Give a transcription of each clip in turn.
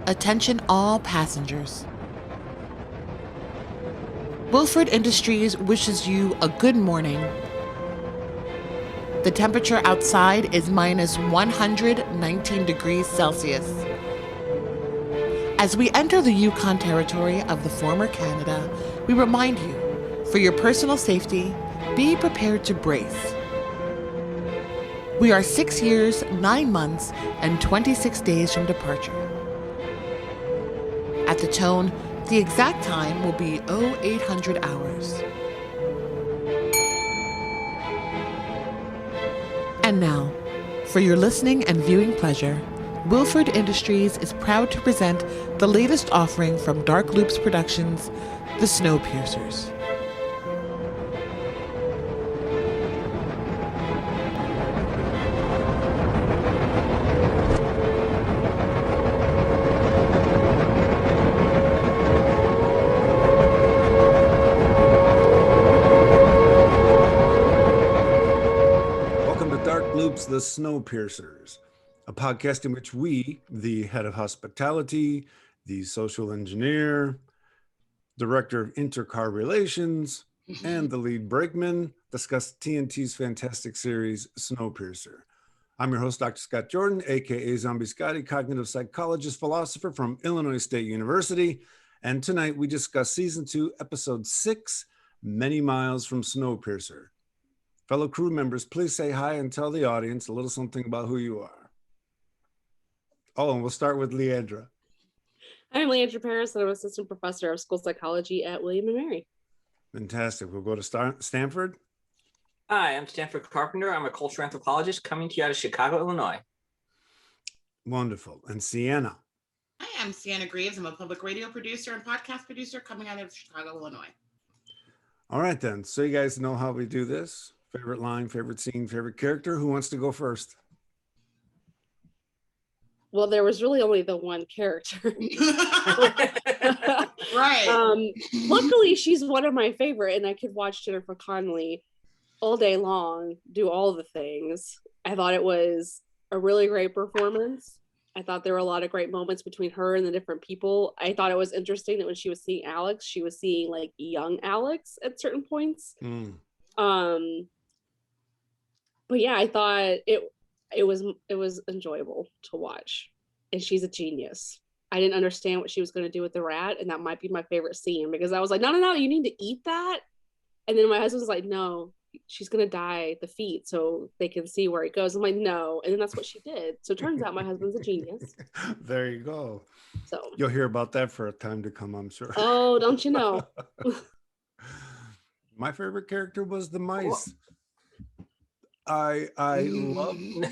Attention all passengers. Wilford Industries wishes you a good morning. The temperature outside is minus 119 degrees Celsius. As we enter the Yukon territory of the former Canada, we remind you, for your personal safety, be prepared to brace. We are 6 years, 9 months, and 26 days from departure. At the tone, the exact time will be 0800 hours. And now, for your listening and viewing pleasure, Wilford Industries is proud to present the latest offering from darkloopsproductions, the Snowpiercers. The Snowpiercers, a podcast in which we, the head of hospitality, the social engineer, director of intercar relations, and the lead brakeman, discuss TNT's fantastic series, Snowpiercer. I'm your host, Dr. Scott Jordan, aka Zombie Scotty, cognitive psychologist, philosopher from Illinois State University. And tonight we discuss season 2, episode 6, Many Miles from Snowpiercer. Fellow crew members, please say hi and tell the audience a little something about who you are. Oh, and we'll start with Leandra. I'm Leandra Parris, and I'm assistant professor of school psychology at William & Mary. Fantastic. We'll go to Stanford. Hi, I'm Stanford Carpenter. I'm a cultural anthropologist coming to you out of Chicago, Illinois. Wonderful. And Cianna. Hi, I'm Cianna Greaves. I'm a public radio producer and podcast producer coming out of Chicago, Illinois. All right, then. So you guys know how we do this. Favorite line, favorite scene, favorite character. Who wants to go first? Well, there was really only the one character. Right. Luckily, she's one of my favorite, and I could watch Jennifer Connelly all day long, do all the things. I thought it was a really great performance. I thought there were a lot of great moments between her and the different people. I thought it was interesting that when she was seeing Alex, she was seeing like young Alex at certain points. But yeah, I thought it was enjoyable to watch, and she's a genius. I didn't understand what she was going to do with the rat, and that might be my favorite scene because I was like, no, you need to eat that. And then my husband was like, no, she's going to dye the feet so they can see where it goes. I'm like, no. And then that's what she did. So it turns out my husband's a genius. There you go. So you'll hear about that for a time to come, I'm sure. Oh, don't you know? My favorite character was the mice. I loved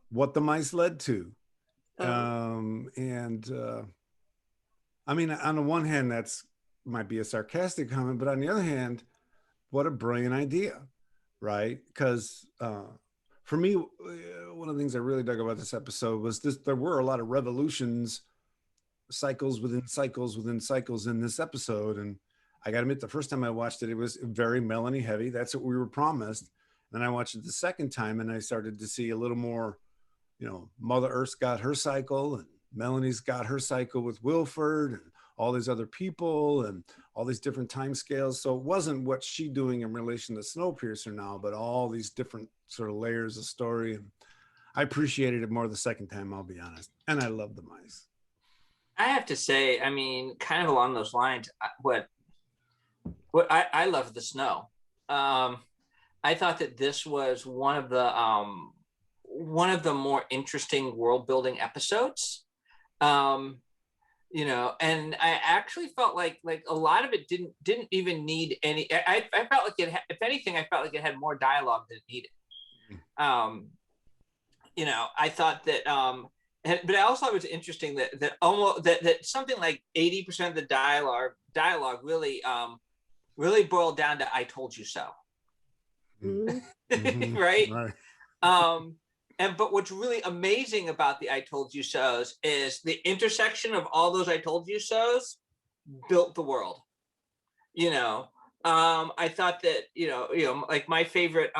what the mice led to. I mean, on the one hand, that's might be a sarcastic comment, but on the other hand, what a brilliant idea, right? Because for me, one of the things I really dug about this episode was there were a lot of revolutions, cycles within cycles within cycles in this episode. And I got to admit, the first time I watched it, it was very Melanie heavy. That's what we were promised. Then I watched it the second time and I started to see a little more, Mother Earth's got her cycle and Melanie's got her cycle with Wilford and all these other people and all these different time scales. So it wasn't what she's doing in relation to Snowpiercer now, but all these different sort of layers of story. And I appreciated it more the second time, I'll be honest. And I love the mice. I have to say, I mean, kind of along those lines, what I love the snow. I thought that this was one of the more interesting world building episodes. And I actually felt like a lot of it didn't even need any. I felt like if anything, I felt like it had more dialogue than it needed. I thought that, but I also thought it was interesting that something like 80% of the dialogue really boiled down to "I told you so." Mm-hmm. Right. But what's really amazing about the "I told you so's" is the intersection of all those "I told you so's" built the world. I thought that like my favorite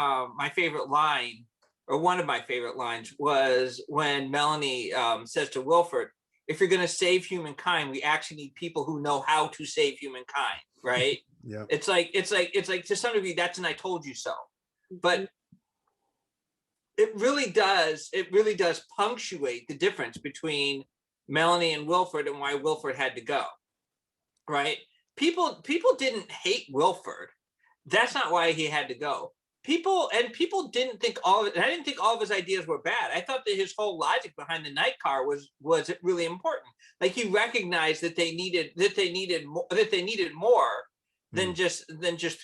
line, or one of my favorite lines, was when Melanie says to Wilford, if you're going to save humankind, we actually need people who know how to save humankind, right? Yeah. It's like to some degree, that's an I told you so. But it really does punctuate the difference between Melanie and Wilford and why Wilford had to go, right? People didn't hate Wilford. That's not why he had to go. People didn't think I didn't think all of his ideas were bad. I thought that his whole logic behind the night car was really important. Like, he recognized that they needed more than just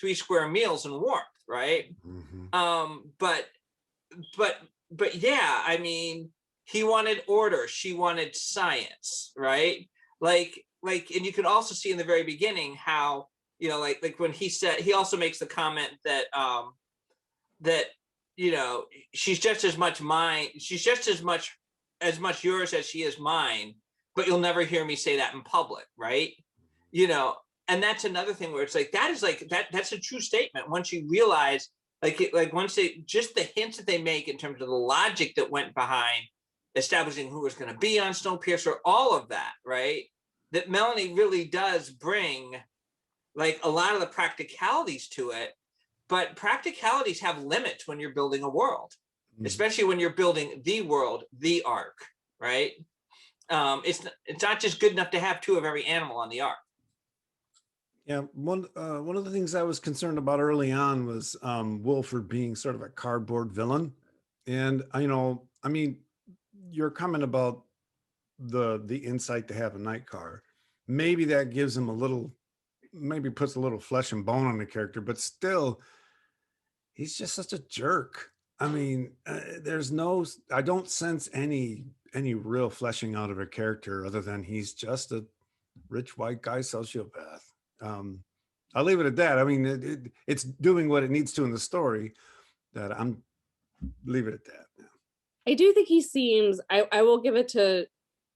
3 square meals and warmth, right? Mm-hmm. But yeah, I mean, he wanted order, she wanted science, right? Like, and you can also see in the very beginning how, you know, like when he also makes the comment that that, you know, she's just as much yours as she is mine, but you'll never hear me say that in public, right? You know, and that's another thing where it's like, that's a true statement once you realize, once just the hints that they make in terms of the logic that went behind establishing who was going to be on Snowpiercer, all of that, right? That Melanie really does bring like a lot of the practicalities to it, but practicalities have limits when you're building a world, especially when you're building the world, the ark, right? It's not just good enough to have 2 of every animal on the ark. Yeah, one of the things I was concerned about early on was Wilford being sort of a cardboard villain, and I mean, your comment about the insight to have a night car, maybe that gives him maybe puts a little flesh and bone on the character, but still, he's just such a jerk. I mean, I don't sense any real fleshing out of a character other than he's just a rich white guy sociopath. I'll leave it at that. I mean, it's doing what it needs to in the story. Leave it at that. I do think he seems, I will give it to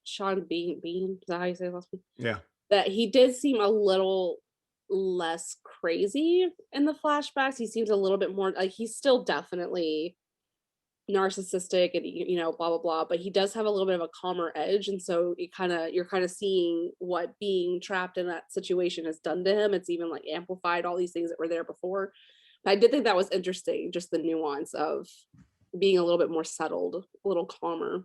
Sean Bean, is that how you say his last name? Yeah. That he did seem a little less crazy in the flashbacks. He seems a little bit more, like, he's still definitely narcissistic and, you know, blah, blah, blah, but he does have a little bit of a calmer edge. And so you're kind of seeing what being trapped in that situation has done to him. It's even like amplified all these things that were there before. But I did think that was interesting, just the nuance of being a little bit more settled, a little calmer.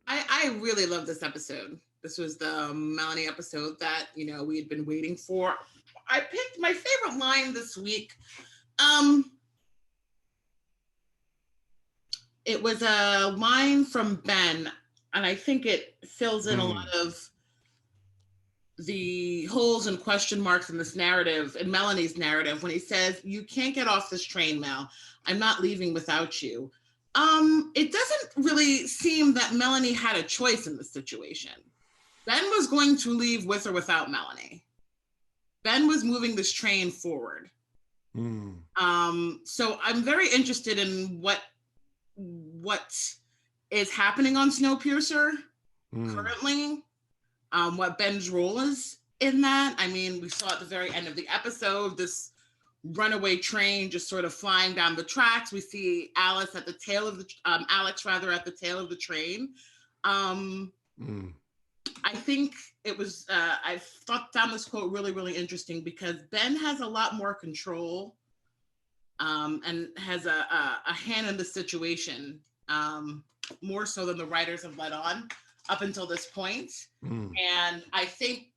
I really love this episode. This was the Melanie episode that, you know, we had been waiting for. I picked my favorite line this week. It was a line from Ben, and I think it fills in a lot of the holes and question marks in this narrative, in Melanie's narrative, when he says, "You can't get off this train, Mel. I'm not leaving without you." It doesn't really seem that Melanie had a choice in this situation. Ben was going to leave with or without Melanie. Ben was moving this train forward. So I'm very interested in what is happening on Snowpiercer currently, what Ben's role is in that. I mean, we saw at the very end of the episode, this runaway train just sort of flying down the tracks. We see Alex at the tail of the train. I think it was, I found this quote really, really interesting because Ben has a lot more control and has a hand in the situation, more so than the writers have let on up until this point. And I think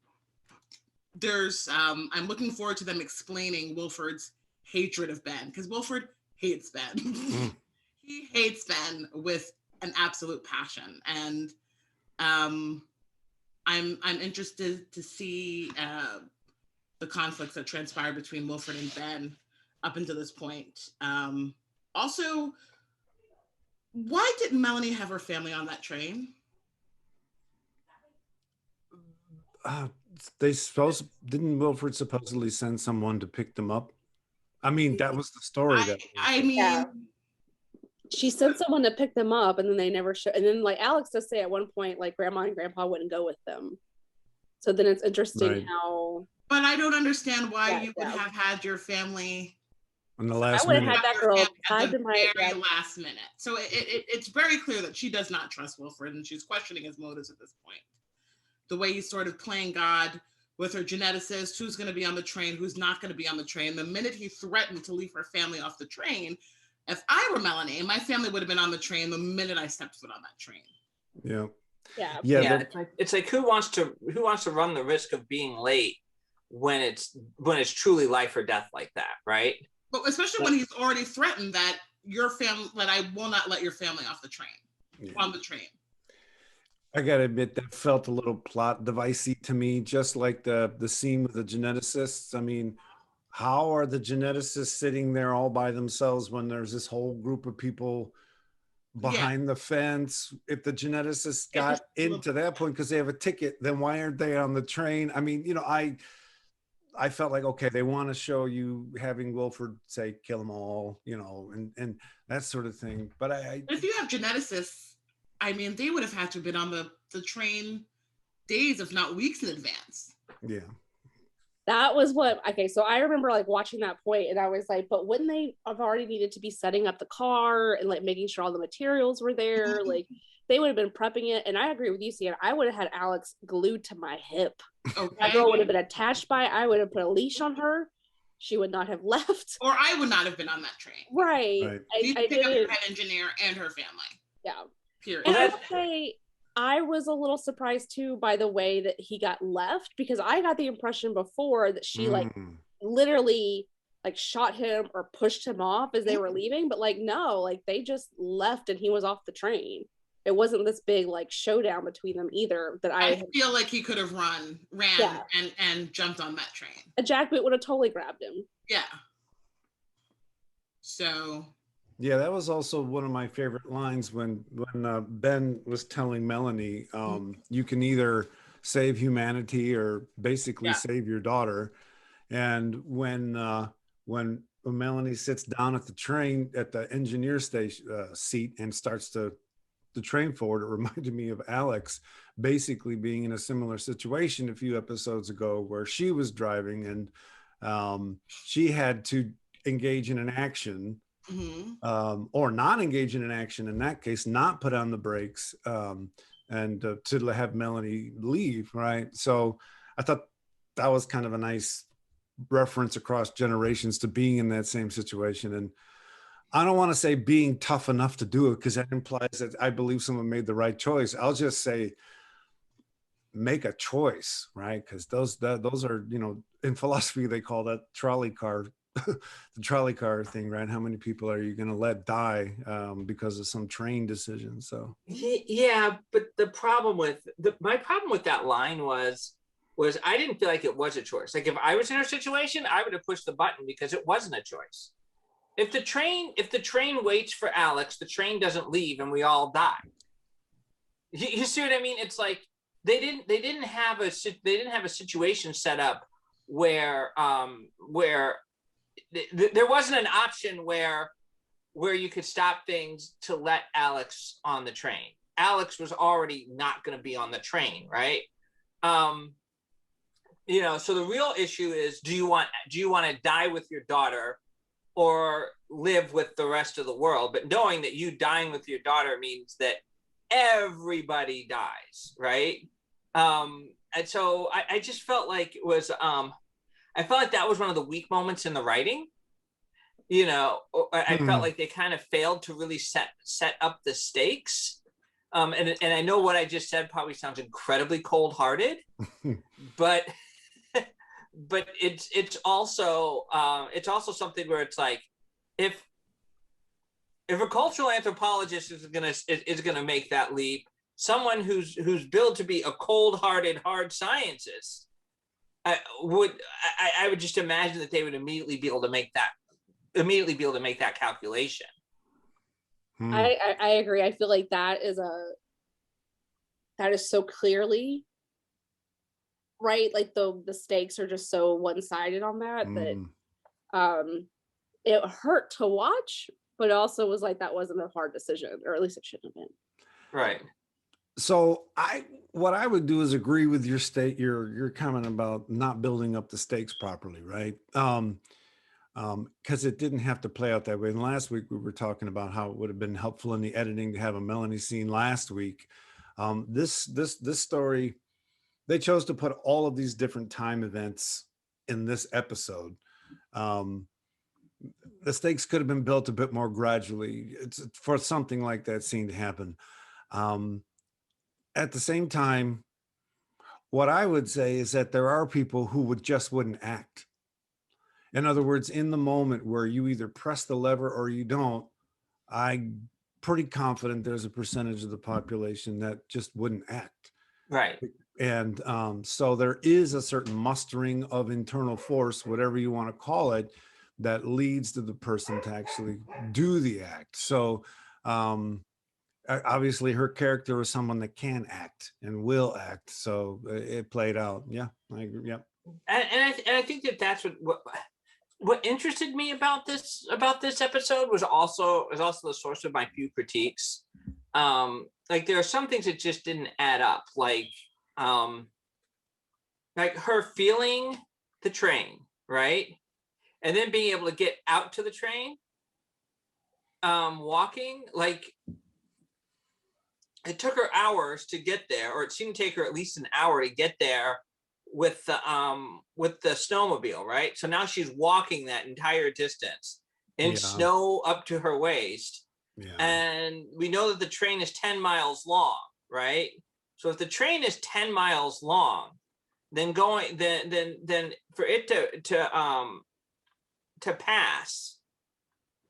I'm looking forward to them explaining Wilford's hatred of Ben, because Wilford hates Ben. He hates Ben with an absolute passion. And I'm interested to see the conflicts that transpired between Wilford and Ben up until this point. Also, why didn't Melanie have her family on that train? Didn't Wilford supposedly send someone to pick them up? I mean, that was the story. She sent someone to pick them up, and then they never show. And then, like, Alex does say at one point, like, Grandma and Grandpa wouldn't go with them. So then it's interesting how. But I don't understand why you would have had your family. On the last minute. I would minute. have had that girl at the very last minute. So it's very clear that she does not trust Wilford, and she's questioning his motives at this point. the way he's sort of playing God with her geneticist, who's going to be on the train, who's not going to be on the train. The minute he threatened to leave her family off the train, if I were Melanie, my family would have been on the train the minute I stepped foot on that train. Yeah. Yeah. Yeah, it's like who wants to run the risk of being late when it's truly life or death like that, right? But especially when he's already threatened that your family, that I will not let your family off the train, on the train. I gotta admit that felt a little plot devicey to me, just like the scene with the geneticists. I mean, how are the geneticists sitting there all by themselves when there's this whole group of people behind the fence? If the geneticists got into that point because they have a ticket, then why aren't they on the train? I mean, you know, I felt like, okay, they want to show you having Wilford say kill them all, you know, and that sort of thing. But if you have geneticists, I mean, they would have had to have been on the train days, if not weeks in advance. Yeah. That was okay. So I remember like watching that point and I was like, but wouldn't they have already needed to be setting up the car and like making sure all the materials were there? Like they would have been prepping it. And I agree with you, Cianna. I would have had Alex glued to my hip. Okay. That girl would have been attached by it. I would have put a leash on her. She would not have left. Or I would not have been on that train. Right. You pick up your head engineer and her family. Yeah. Period. And I would say I was a little surprised too by the way that he got left, because I got the impression before that she like literally like shot him or pushed him off as they were leaving, but like no, like they just left and he was off the train. It wasn't this big like showdown between them either. That I feel like he could have ran and jumped on that train. A jackboot would have totally grabbed him. Yeah. So. Yeah, that was also one of my favorite lines when Ben was telling Melanie, you can either save humanity or basically save your daughter. And when Melanie sits down at the train at the engineer station seat and starts the train forward, it reminded me of Alex basically being in a similar situation a few episodes ago where she was driving and she had to engage in an action. Or not engage in an action in that case, not put on the brakes and to have Melanie leave, right? So I thought that was kind of a nice reference across generations to being in that same situation. And I don't want to say being tough enough to do it because that implies that I believe someone made the right choice. I'll just say make a choice, right? Because those are, you know, in philosophy they call that trolley car. The trolley car thing, right? How many people are you going to let die because of some train decision? So yeah, but my problem with that line was I didn't feel like it was a choice. Like if I was in her situation, I would have pushed the button because it wasn't a choice. If the train waits for Alex, the train doesn't leave and we all die. You see what I mean? It's like they didn't have a situation set up where there wasn't an option where you could stop things to let Alex on the train. Alex was already not going to be on the train, right? You know, so the real issue is, do you want to die with your daughter or live with the rest of the world? But knowing that you dying with your daughter means that everybody dies, right? And so I just felt like it was I felt like that was one of the weak moments in the writing. You know, I felt like they kind of failed to really set up the stakes. And I know what I just said probably sounds incredibly cold-hearted, but it's also something where it's like if a cultural anthropologist is gonna make that leap, someone who's billed to be a cold-hearted hard scientist. I would just imagine that they would immediately be able to make that calculation. I agree. I feel like that is so clearly right. Like the stakes are just so one-sided on that that it hurt to watch, but it also was like that wasn't a hard decision, or at least it shouldn't have been. Right. So what I would do is agree with your comment about not building up the stakes properly, right? Because it didn't have to play out that way. And last week we were talking about how it would have been helpful in the editing to have a Melanie scene last week. This story, they chose to put all of these different time events in this episode. The stakes could have been built a bit more gradually. It's for something like that scene to happen. At the same time, what I would say is that there are people who wouldn't act. In other words, in the moment where you either press the lever or you don't, I'm pretty confident there's a percentage of the population that just wouldn't act. Right. And so there is a certain mustering of internal force, whatever you want to call it, that leads to the person to actually do the act. So obviously her character was someone that can act and will act. So it played out. Yeah, I agree. Yeah. And I think that's what interested me about this episode was also the source of my few critiques. Like there are some things that just didn't add up. Like her feeling the train, right? And then being able to get out to the train, walking, like it took her hours to get there, or it seemed to take her at least an hour to get there with the snowmobile, right? So now she's walking that entire distance in snow up to her waist. Yeah. And we know that the train is 10 miles long, right? So if the train is 10 miles long, then for it to pass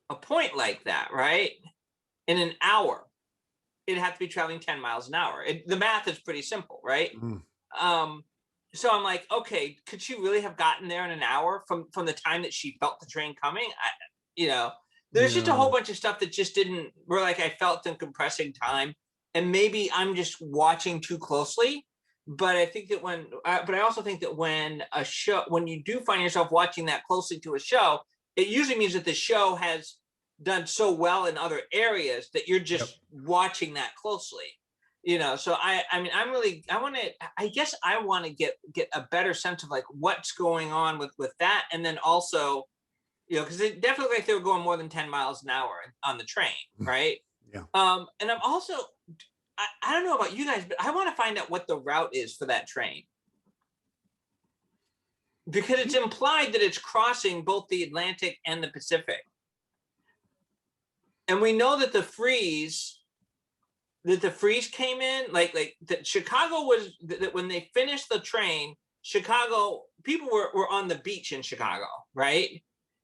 a point like that, right, in an hour, it'd have to be traveling 10 miles an hour. The math is pretty simple, right? So I'm like, okay, could she really have gotten there in an hour from the time that she felt the train coming? There's just a whole bunch of stuff that just didn't, where like I felt them compressing time, and maybe I'm just watching too closely. But I think that but I also think that when you do find yourself watching that closely to a show, it usually means that the show has done so well in other areas that you're just watching that closely. So I guess I want to get a better sense of like what's going on with that. And then also, because it definitely like they were going more than 10 miles an hour on the train. Right. Yeah. And I'm also, I don't know about you guys, but I want to find out what the route is for that train. Because it's implied that it's crossing both the Atlantic and the Pacific. And we know that the freeze came in, like that Chicago was, that when they finished the train, Chicago, people were on the beach in Chicago, right?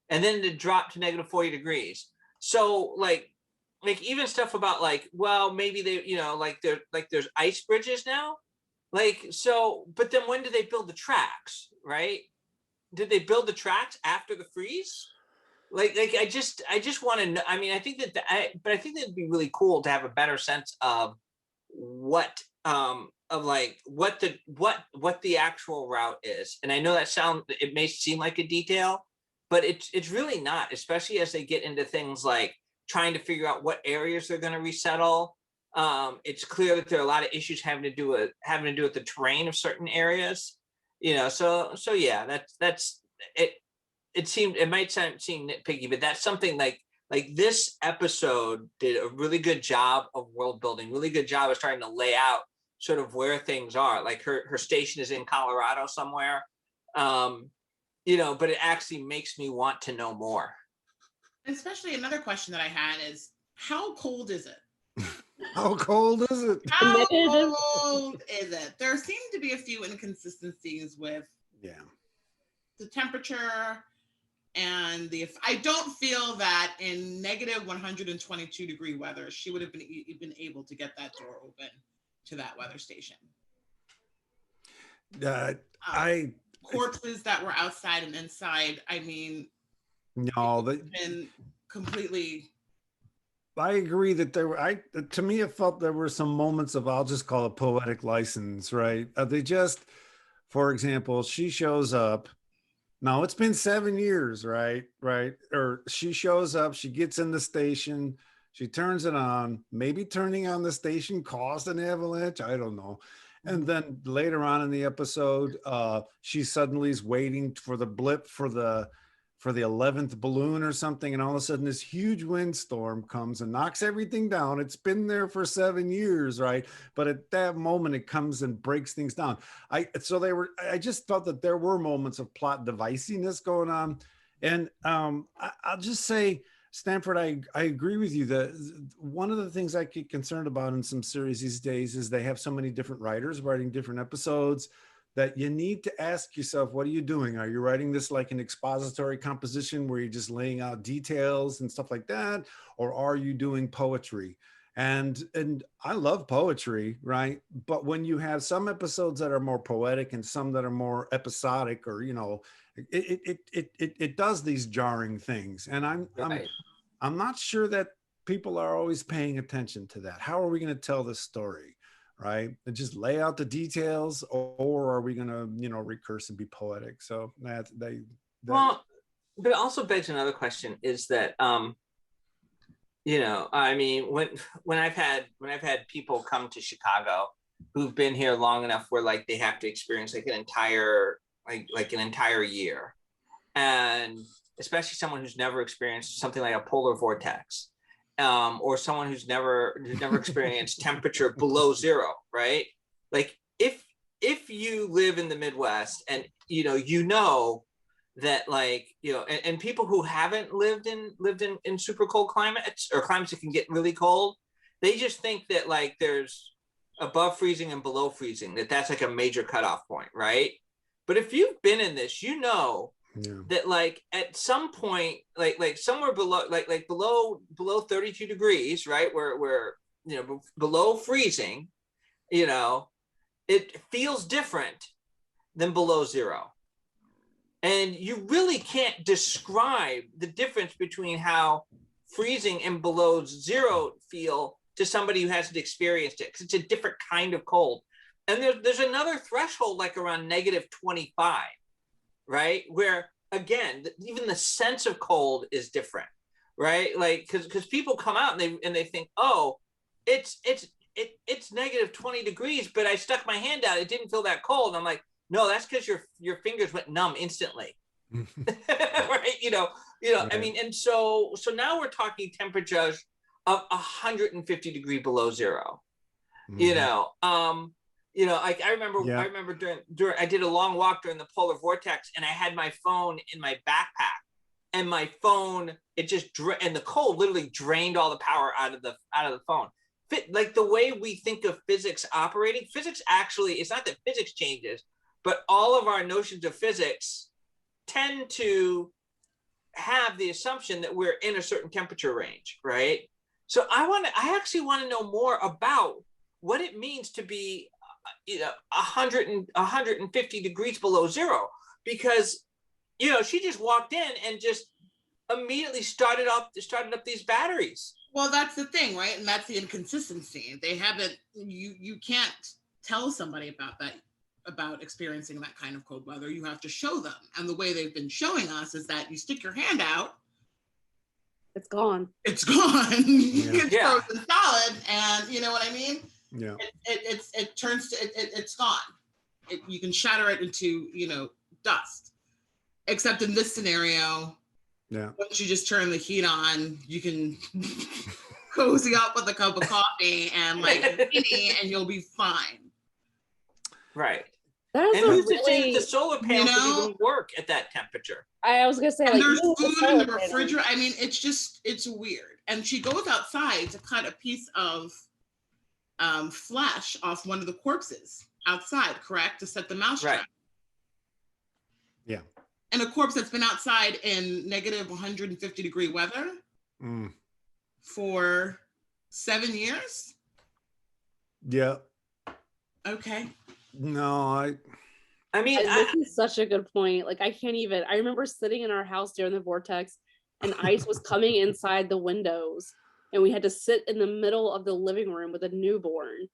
And then it dropped to -40 degrees. So like even stuff about like, well, maybe they, there's ice bridges now. Like, so, but then when did they build the tracks, right? Did they build the tracks after the freeze? Like I just want to know. I mean, I think that but I think that'd be really cool to have a better sense of what the actual route is. And I know it may seem like a detail, but it's really not, especially as they get into things like trying to figure out what areas they're going to resettle. It's clear that there are a lot of issues having to do with the terrain of certain areas. So yeah, that's it. It might seem nitpicky, but that's something like this episode did a really good job of world building, really good job of starting to lay out sort of where things are. Like her station is in Colorado somewhere, but it actually makes me want to know more. Especially another question that I had is, how cold is it? How cold is it? How cold is it? There seem to be a few inconsistencies with the temperature. And I don't feel that in -122 weather, she would have been able to get that door open to that weather station. Corpses that were outside and inside. I mean, no, been completely. I agree that to me, it felt there were some moments of, I'll just call it poetic license, right? For example, she shows up. Now it's been 7 years, right? Or she shows up, she gets in the station, she turns it on. Maybe turning on the station caused an avalanche. I don't know. And then later on in the episode, she suddenly is waiting for the blip for the for the 11th balloon or something, and all of a sudden this huge windstorm comes and knocks everything down. It's been there for 7 years, right? But at that moment it comes and breaks things down. I just felt that there were moments of plot deviciness going on. And I'll just say, Stanford, I agree with you that one of the things I get concerned about in some series these days is they have so many different writers writing different episodes that you need to ask yourself, what are you doing? Are you writing this like an expository composition where you're just laying out details and stuff like that? Or are you doing poetry? And I love poetry, right? But when you have some episodes that are more poetic and some that are more episodic, or, you know, it does these jarring things. And I'm not sure that people are always paying attention to that. How are we going to tell this story? Right, and just lay out the details, or are we gonna, you know, recurse and be poetic? So well, but it also begs another question: is that you know, I mean, when I've had people come to Chicago who've been here long enough where like they have to experience like an entire year, and especially someone who's never experienced something like a polar vortex. Or someone who's never experienced temperature below zero, right? Like if you live in the Midwest and you know that, like, you know, and people who haven't lived in super cold climates or climates that can get really cold, they just think that like there's above freezing and below freezing, that's like a major cutoff point, right? But if you've been in this, you know that like at some point, like somewhere below, like below 32 degrees, right? Where you know, below freezing, you know, it feels different than below zero. And you really can't describe the difference between how freezing and below zero feel to somebody who hasn't experienced it, because it's a different kind of cold. And there's another threshold like around -25, right? Where again, even the sense of cold is different, right? Like, because people come out and they think, oh, it's -20 degrees, but I stuck my hand out, it didn't feel that cold. And I'm like, no, that's because your fingers went numb instantly, right? You know, right. I mean, and so now we're talking temperatures of 150 degrees below zero, you know. Like I remember during I did a long walk during the polar vortex, and I had my phone in my backpack, and my phone, it just and the cold literally drained all the power out of the phone. Like the way we think of physics operating, physics actually, it's not that physics changes, but all of our notions of physics tend to have the assumption that we're in a certain temperature range, right? So I actually want to know more about what it means to be 150 degrees below zero, because, you know, she just walked in and just immediately started up these batteries. Well, that's the thing, right? And that's the inconsistency. They haven't, you can't tell somebody about that, about experiencing that kind of cold weather. You have to show them. And the way they've been showing us is that you stick your hand out, it's gone. It's gone. It's frozen solid. And you know what I mean? Yeah. It turns to, it's gone. You can shatter it into, you know, dust. Except in this scenario, once you just turn the heat on, you can cozy up with a cup of coffee and like a beanie, and you'll be fine. Right. That is and who's to say the solar panels would even work at that temperature? I was gonna say, like, there's food in the refrigerator. I mean, it's weird. And she goes outside to cut a piece of flesh off one of the corpses outside, correct? To set the mousetrap. Right. Yeah. And a corpse that's been outside in negative 150 degree weather for 7 years? Yeah. Okay. No, I mean, this is such a good point. Like, I can't even, I remember sitting in our house during the vortex and ice was coming inside the windows, and we had to sit in the middle of the living room with a newborn.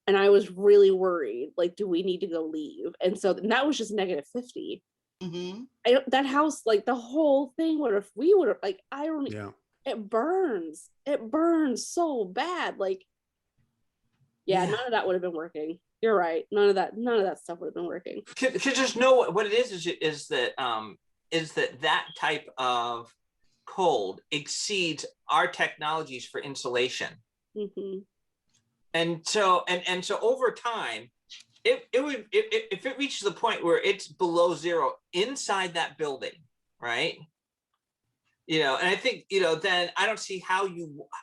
And I was really worried, like, do we need to go leave? And so that was just negative 50. Mm-hmm. That house, like, the whole thing would have, we would have, like, I don't, it burns so bad. Like, none of that would have been working. You're right. None of that stuff would have been working. Because just know what it is that is that that type of cold exceeds our technologies for insulation. Mm-hmm. And so over time, if it reaches the point where it's below zero inside that building, right? And I think, then I don't see how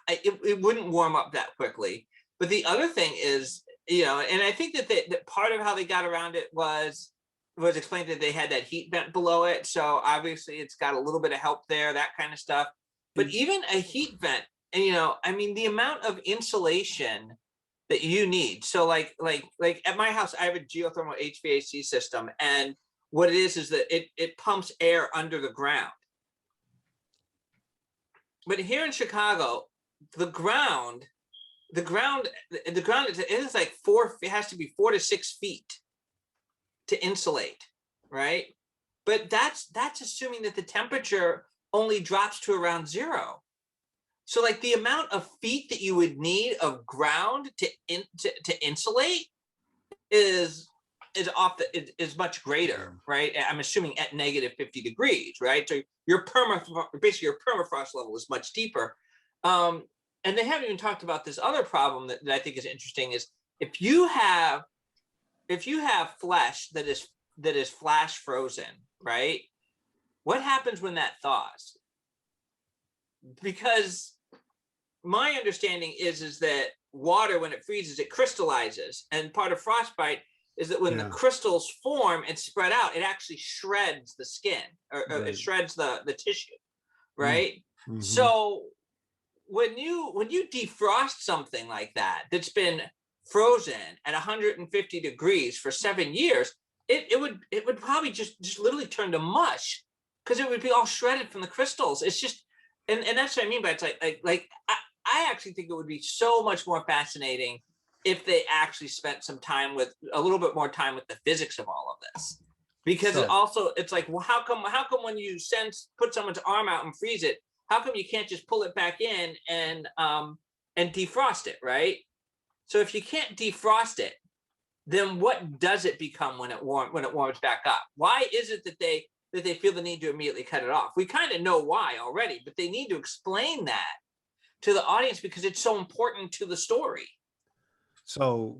it wouldn't warm up that quickly. But the other thing is, and I think that part of how they got around it was explained that they had that heat vent below it. So obviously it's got a little bit of help there, that kind of stuff. But even a heat vent, and the amount of insulation that you need. So like at my house, I have a geothermal HVAC system. And what it is that it pumps air under the ground. But here in Chicago, the ground is like it has to be 4 to 6 feet to insulate, right? But that's assuming that the temperature only drops to around zero. So like the amount of feet that you would need of ground to insulate is much greater, right? I'm assuming at negative 50 degrees, right? So your permafrost level is much deeper. And they haven't even talked about this other problem that I think is interesting is if you have flesh that is flash frozen, right? What happens when that thaws? Because my understanding is that water, when it freezes, it crystallizes, and part of frostbite is that when the crystals form and spread out, it actually shreds the skin or it shreds the tissue, right? Mm-hmm. So when you defrost something like that that's been frozen at 150 degrees for 7 years, it would probably just literally turn to mush because it would be all shredded from the crystals. It's just and that's what I mean by it's like I actually think it would be so much more fascinating if they actually spent a little bit more time with the physics of all of this, because it's like, well, how come when you put someone's arm out and freeze it, how come you can't just pull it back in and defrost it, right? So if you can't defrost it, then what does it become when it warms back up? Why is it that they feel the need to immediately cut it off? We kind of know why already, but they need to explain that to the audience because it's so important to the story. So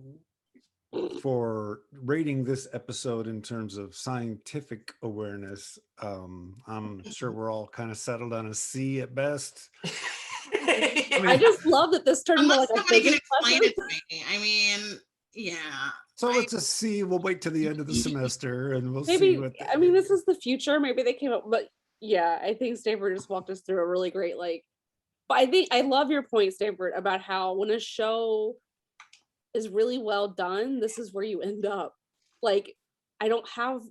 for rating this episode in terms of scientific awareness, I'm sure we're all kind of settled on a C at best. I just love that this turned into like a somebody can explain it to me. I mean, yeah. So it's a C. We'll wait to the end of the semester and we'll maybe, see what this is the future. Maybe they came up, but yeah, I think Stanford just walked us through a really great but I think I love your point, Stanford, about how when a show is really well done, this is where you end up. Like, I was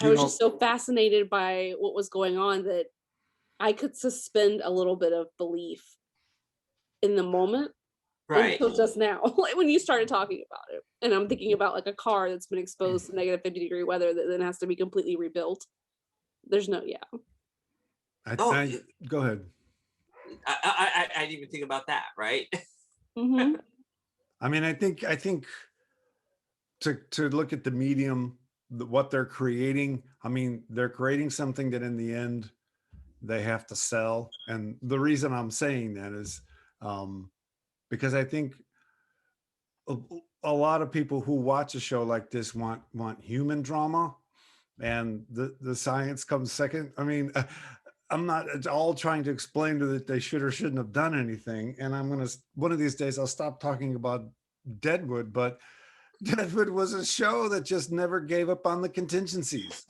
just so fascinated by what was going on that I could suspend a little bit of belief in the moment. Right. Until just now, like when you started talking about it. And I'm thinking about like a car that's been exposed to negative 50 degree weather that then has to be completely rebuilt. There's no, go ahead. I didn't even think about that, right? Mm-hmm. I mean, I think to look at the medium, what they're creating, I mean, they're creating something that in the end they have to sell. And the reason I'm saying that is because I think a lot of people who watch a show like this want human drama, and the science comes second. I mean, I'm not at all trying to explain to that they should or shouldn't have done anything. And one of these days I'll stop talking about Deadwood, but Deadwood was a show that just never gave up on the contingencies.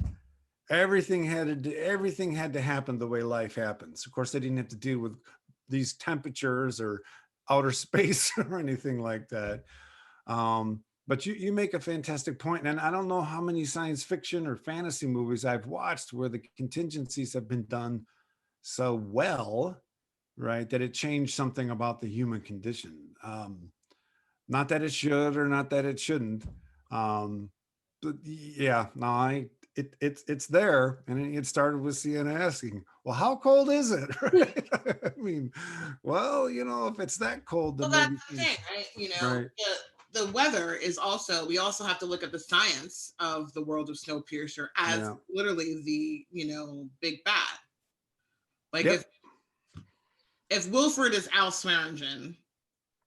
Everything had to happen the way life happens. Of course, they didn't have to deal with these temperatures or outer space or anything like that. But you make a fantastic point. And I don't know how many science fiction or fantasy movies I've watched where the contingencies have been done so well, right, that it changed something about the human condition. Not that it should or not that it shouldn't. But yeah, no, it's there. And it started with Cianna asking, well, how cold is it? Right? I mean, well, if it's that cold, then well, that's the thing, right? right. the weather is also, we also have to look at the science of the world of Snowpiercer as literally the, big bad. Like if Wilford is Al Swearingen,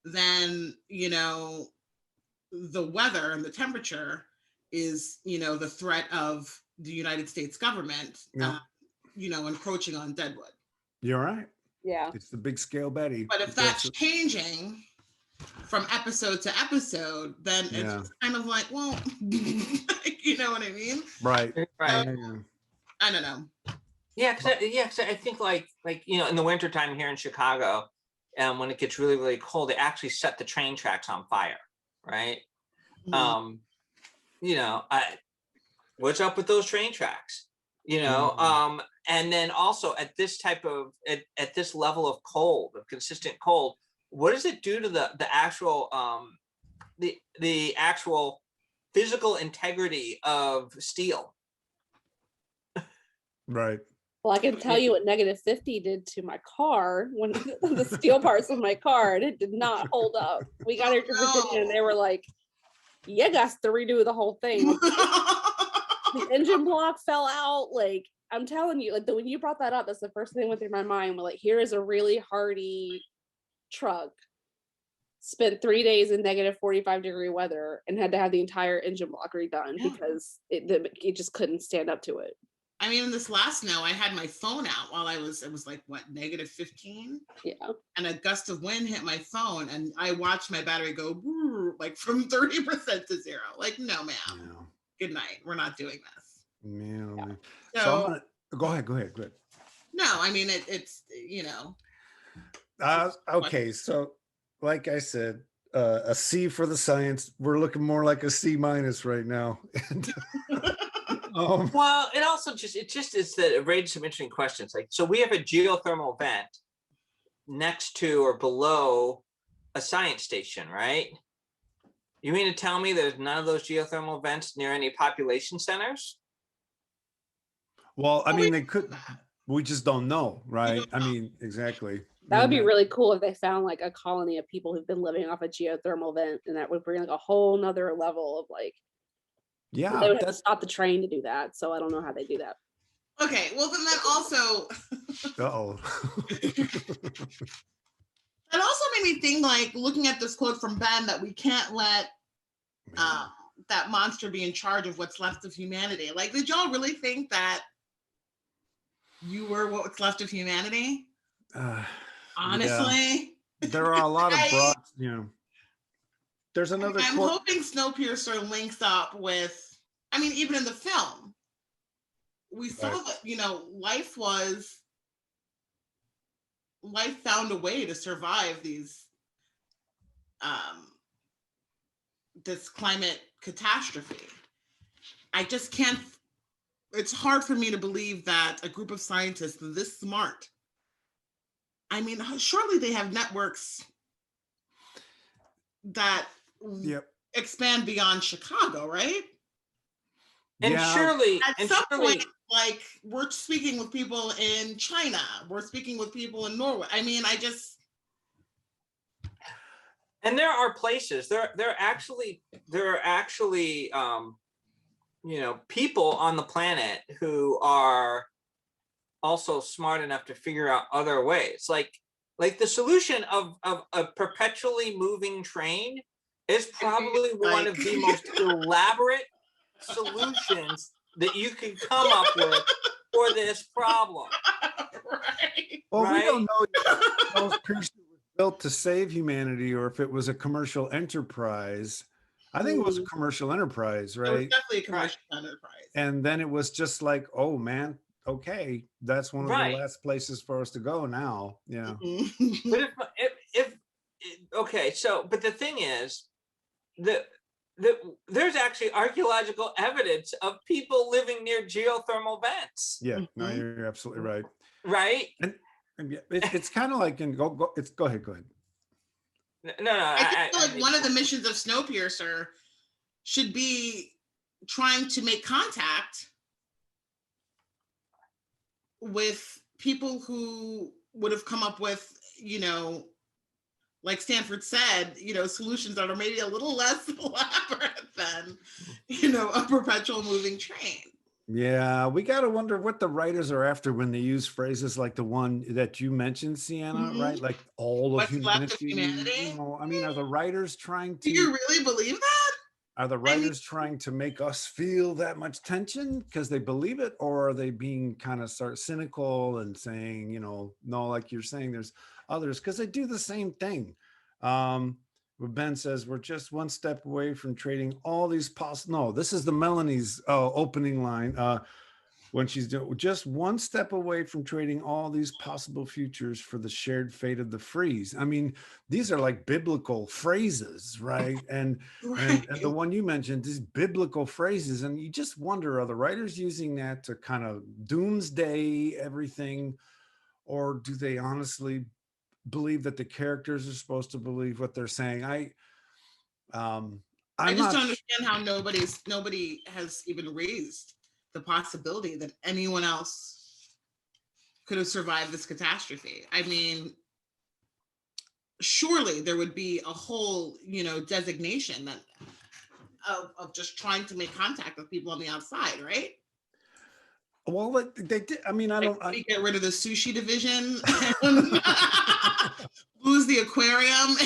then, the weather and the temperature is, the threat of the United States government, encroaching on Deadwood. You're right. Yeah. It's the big scale Betty. But if that's changing from episode to episode, then it's just kind of like, well, you know what I mean? Right. Right. I don't know. Yeah, because I think like in the wintertime here in Chicago, when it gets really, really cold, they actually set the train tracks on fire, right? Mm-hmm. What's up with those train tracks? And then also at this type of at this level of cold, of consistent cold, what does it do to the actual the actual physical integrity of steel? Right. Well, I can tell you what -50 did to my car when the steel parts of my car, and it did not hold up. We got here to Virginia, and they were like, "You got to redo the whole thing." The engine block fell out. Like, I'm telling you, like when you brought that up, that's the first thing that went through my mind. We're like, here is a really hardy truck, spent 3 days in -45-degree weather, and had to have the entire engine block redone because it just couldn't stand up to it. I mean, in this last snow, I had my phone out while it was like, what, -15? Yeah. And a gust of wind hit my phone, and I watched my battery go like from 30% to 0. Like, no, ma'am. No. Good night. We're not doing this. Yeah. So I'm gonna go ahead. No, I mean, it's. Okay, so like I said, a C for the science. We're looking more like a C- right now. Well, it also just is that it raised some interesting questions. Like, so we have a geothermal vent next to or below a science station, right? You mean to tell me there's none of those geothermal vents near any population centers? Well, I mean, they could. We just don't know, right? I mean, exactly. That would be really cool if they found like a colony of people who've been living off a geothermal vent, and that would bring like a whole nother level of like. Yeah, they would have to stop the train to do that. So I don't know how they do that. Okay, well then that also. That also made me think, like, looking at this quote from Ben, that we can't let that monster be in charge of what's left of humanity. Like, did y'all really think that you were what's left of humanity? Honestly, there are a lot of broad, There's another. I'm hoping Snowpiercer links up with. I mean, even in the film, we saw that life found a way to survive these this climate catastrophe. I just can't. It's hard for me to believe that a group of scientists this smart. I mean, surely they have networks that expand beyond Chicago, right? And surely, at some point, like, we're speaking with people in China, we're speaking with people in Norway. I mean, and there are places. There are actually people on the planet who are also smart enough to figure out other ways. Like the solution of a perpetually moving train is probably one of the most elaborate solutions that you can come up with for this problem. Right. Well, we don't know if Snowpiercer was built to save humanity or if it was a commercial enterprise. I think it was a commercial enterprise, right? It was definitely a commercial enterprise. And then it was just like, oh man, okay, that's one of the last places for us to go now. Yeah. But but the thing is that there's actually archaeological evidence of people living near geothermal vents. Yeah, no, you're absolutely right. Right? And it's kind of like go ahead. No. I feel like one of the missions of Snowpiercer should be trying to make contact with people who would have come up with, like Stanford said, solutions that are maybe a little less elaborate than, a perpetual moving train. Yeah, we got to wonder what the writers are after when they use phrases like the one that you mentioned, Cianna, Mhm. right? Like all of What's left of humanity. humanity? I mean, are the writers trying Do to you really believe that? are the I mean, writers trying to make us feel that much tension because they believe it, or are they being kind of cynical and saying, no, like you're saying, there's others because they do the same thing. Where Ben says we're just one step away from trading all these no, this is the Melanie's opening line when she's doing just one step away from trading all these possible futures for the shared fate of the freeze. I mean, these are like biblical phrases, right? And right. and the one you mentioned, these biblical phrases, and you just wonder, are the writers using that to kind of doomsday everything, or do they honestly believe that the characters are supposed to believe what they're saying? I I'm just not don't understand how nobody has even raised the possibility that anyone else could have survived this catastrophe. I mean, surely there would be a whole, designation that of just trying to make contact with people on the outside, right? Well, they did. I mean, We get rid of the sushi division, and lose the aquarium.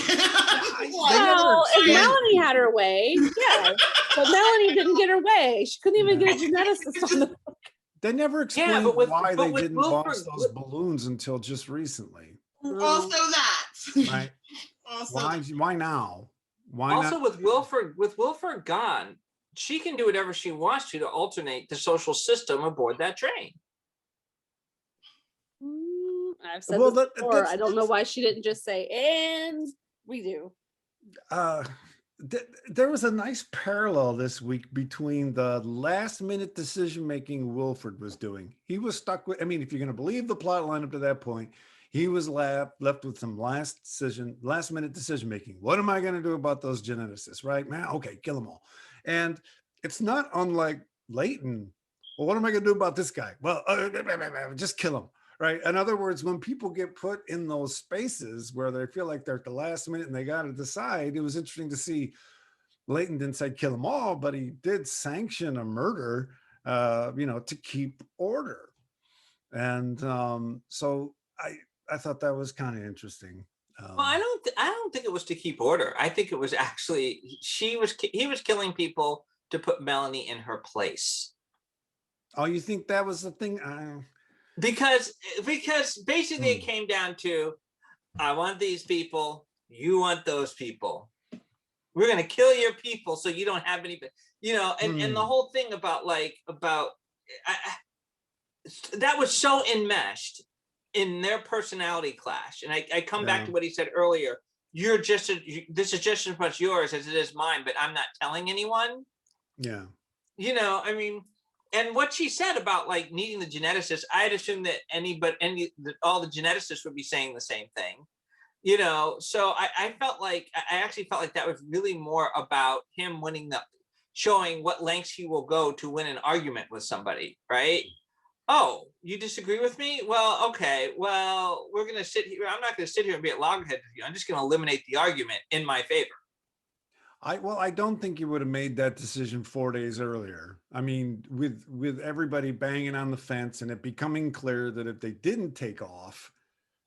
Well, if Melanie had her way, yeah. But Melanie didn't get her way. She couldn't even get a geneticist on the book. They never explained why they didn't boss those balloons until just recently. Also that. Right. Also why now? Why also not? with Wilford gone, she can do whatever she wants to alternate the social system aboard that train. I've said this before. I don't know why she didn't just say, and we do. There was a nice parallel this week between the last minute decision making Wilford was doing. He was stuck with, I mean, if you're going to believe the plot line up to that point, he was left with some last minute decision making. What am I going to do about those geneticists, right? Man, okay, kill them all. And it's not unlike Leighton. Well, what am I going to do about this guy? Well, just kill him. Right. In other words, when people get put in those spaces where they feel like they're at the last minute and they got to decide, it was interesting to see Leighton didn't say kill them all, but he did sanction a murder, to keep order. And so I thought that was kind of interesting. Well, I don't think it was to keep order. I think it was actually he was killing people to put Melanie in her place. Oh, you think that was the thing? Because basically it came down to, I want these people, you want those people. We're gonna kill your people so you don't have any, and the whole thing about that was so enmeshed in their personality clash. And I come back to what he said earlier. This is just as much yours as it is mine, but I'm not telling anyone. Yeah. I mean. And what she said about like needing the geneticists, I'd assume that all the geneticists would be saying the same thing, So I actually felt like that was really more about him showing what lengths he will go to win an argument with somebody, right? Oh, you disagree with me? Well, okay. Well, we're gonna sit here. I'm not gonna sit here and be at loggerheads with you. I'm just gonna eliminate the argument in my favor. I don't think you would have made that decision 4 days earlier. I mean, with everybody banging on the fence and it becoming clear that if they didn't take off,